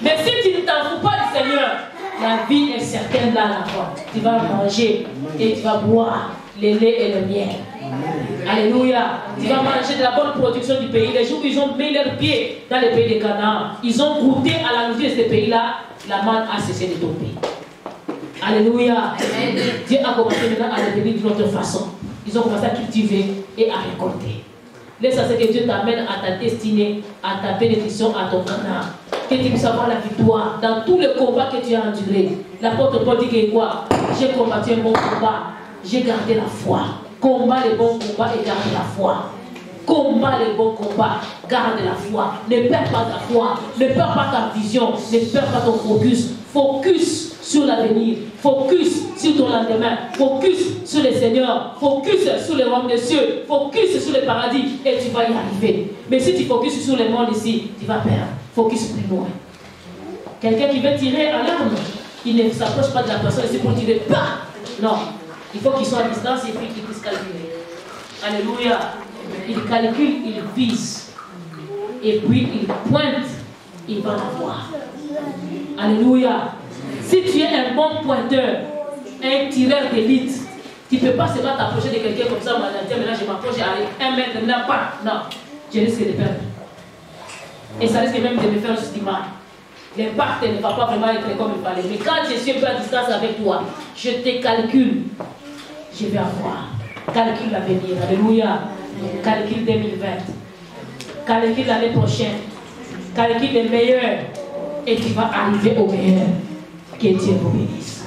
Mais si tu ne t'en fous pas du Seigneur, la vie est certaine là là-bas. Tu vas manger et tu vas boire le lait et le miel. Alléluia. Tu vas manger de la bonne production du pays. Les jours où ils ont mis leurs pieds dans le pays de Canaan, ils ont goûté à la nourriture de ce pays-là, la manne a cessé de tomber. Alléluia. Dieu a commencé maintenant à les bénir d'une autre façon. Ils ont commencé à cultiver et à récolter. Laisse à ce que Dieu t'amène à ta destinée, à ta bénédiction, à ton Canaan. Que tu puisses avoir la victoire dans tous les combats que tu as endurés. L'apôtre Paul dit que quoi? J'ai combattu un bon combat. J'ai gardé la foi. Combat les bons combats et garde la foi. Combat les bons combats, garde la foi. Ne perds pas ta foi. Ne perds pas ta vision. Ne perds pas ton focus. Focus sur l'avenir. Focus sur ton lendemain. Focus sur le Seigneur. Focus sur le royaume des cieux. Focus sur le paradis. Et tu vas y arriver. Mais si tu focuses sur le monde ici, tu vas perdre. Focus plus loin. Quelqu'un qui veut tirer en arme, il ne s'approche pas de la personne ici pour tirer. Pas. Non. Il faut qu'il soit à distance et puis qu'il puisse calculer. Alléluia. Il calcule, il vise. et puis il pointe, il va la voir. Alléluia. Si tu es un bon pointeur, un tireur d'élite, tu ne peux pas seulement t'approcher de quelqu'un comme ça, maintenant je m'approche avec 1 mètre, maintenant pas. Non, je risque de perdre. Et ça risque même de me faire juste du mal. L'impact ne va pas vraiment être comme il fallait. Mais quand je suis un peu à distance avec toi, je te calcule. Je vais avoir. Calcule l'avenir. Alléluia. Calcule 2020. Calcule l'année prochaine. Calcule le meilleur. Et tu vas arriver au meilleur. Que Dieu vous bénisse.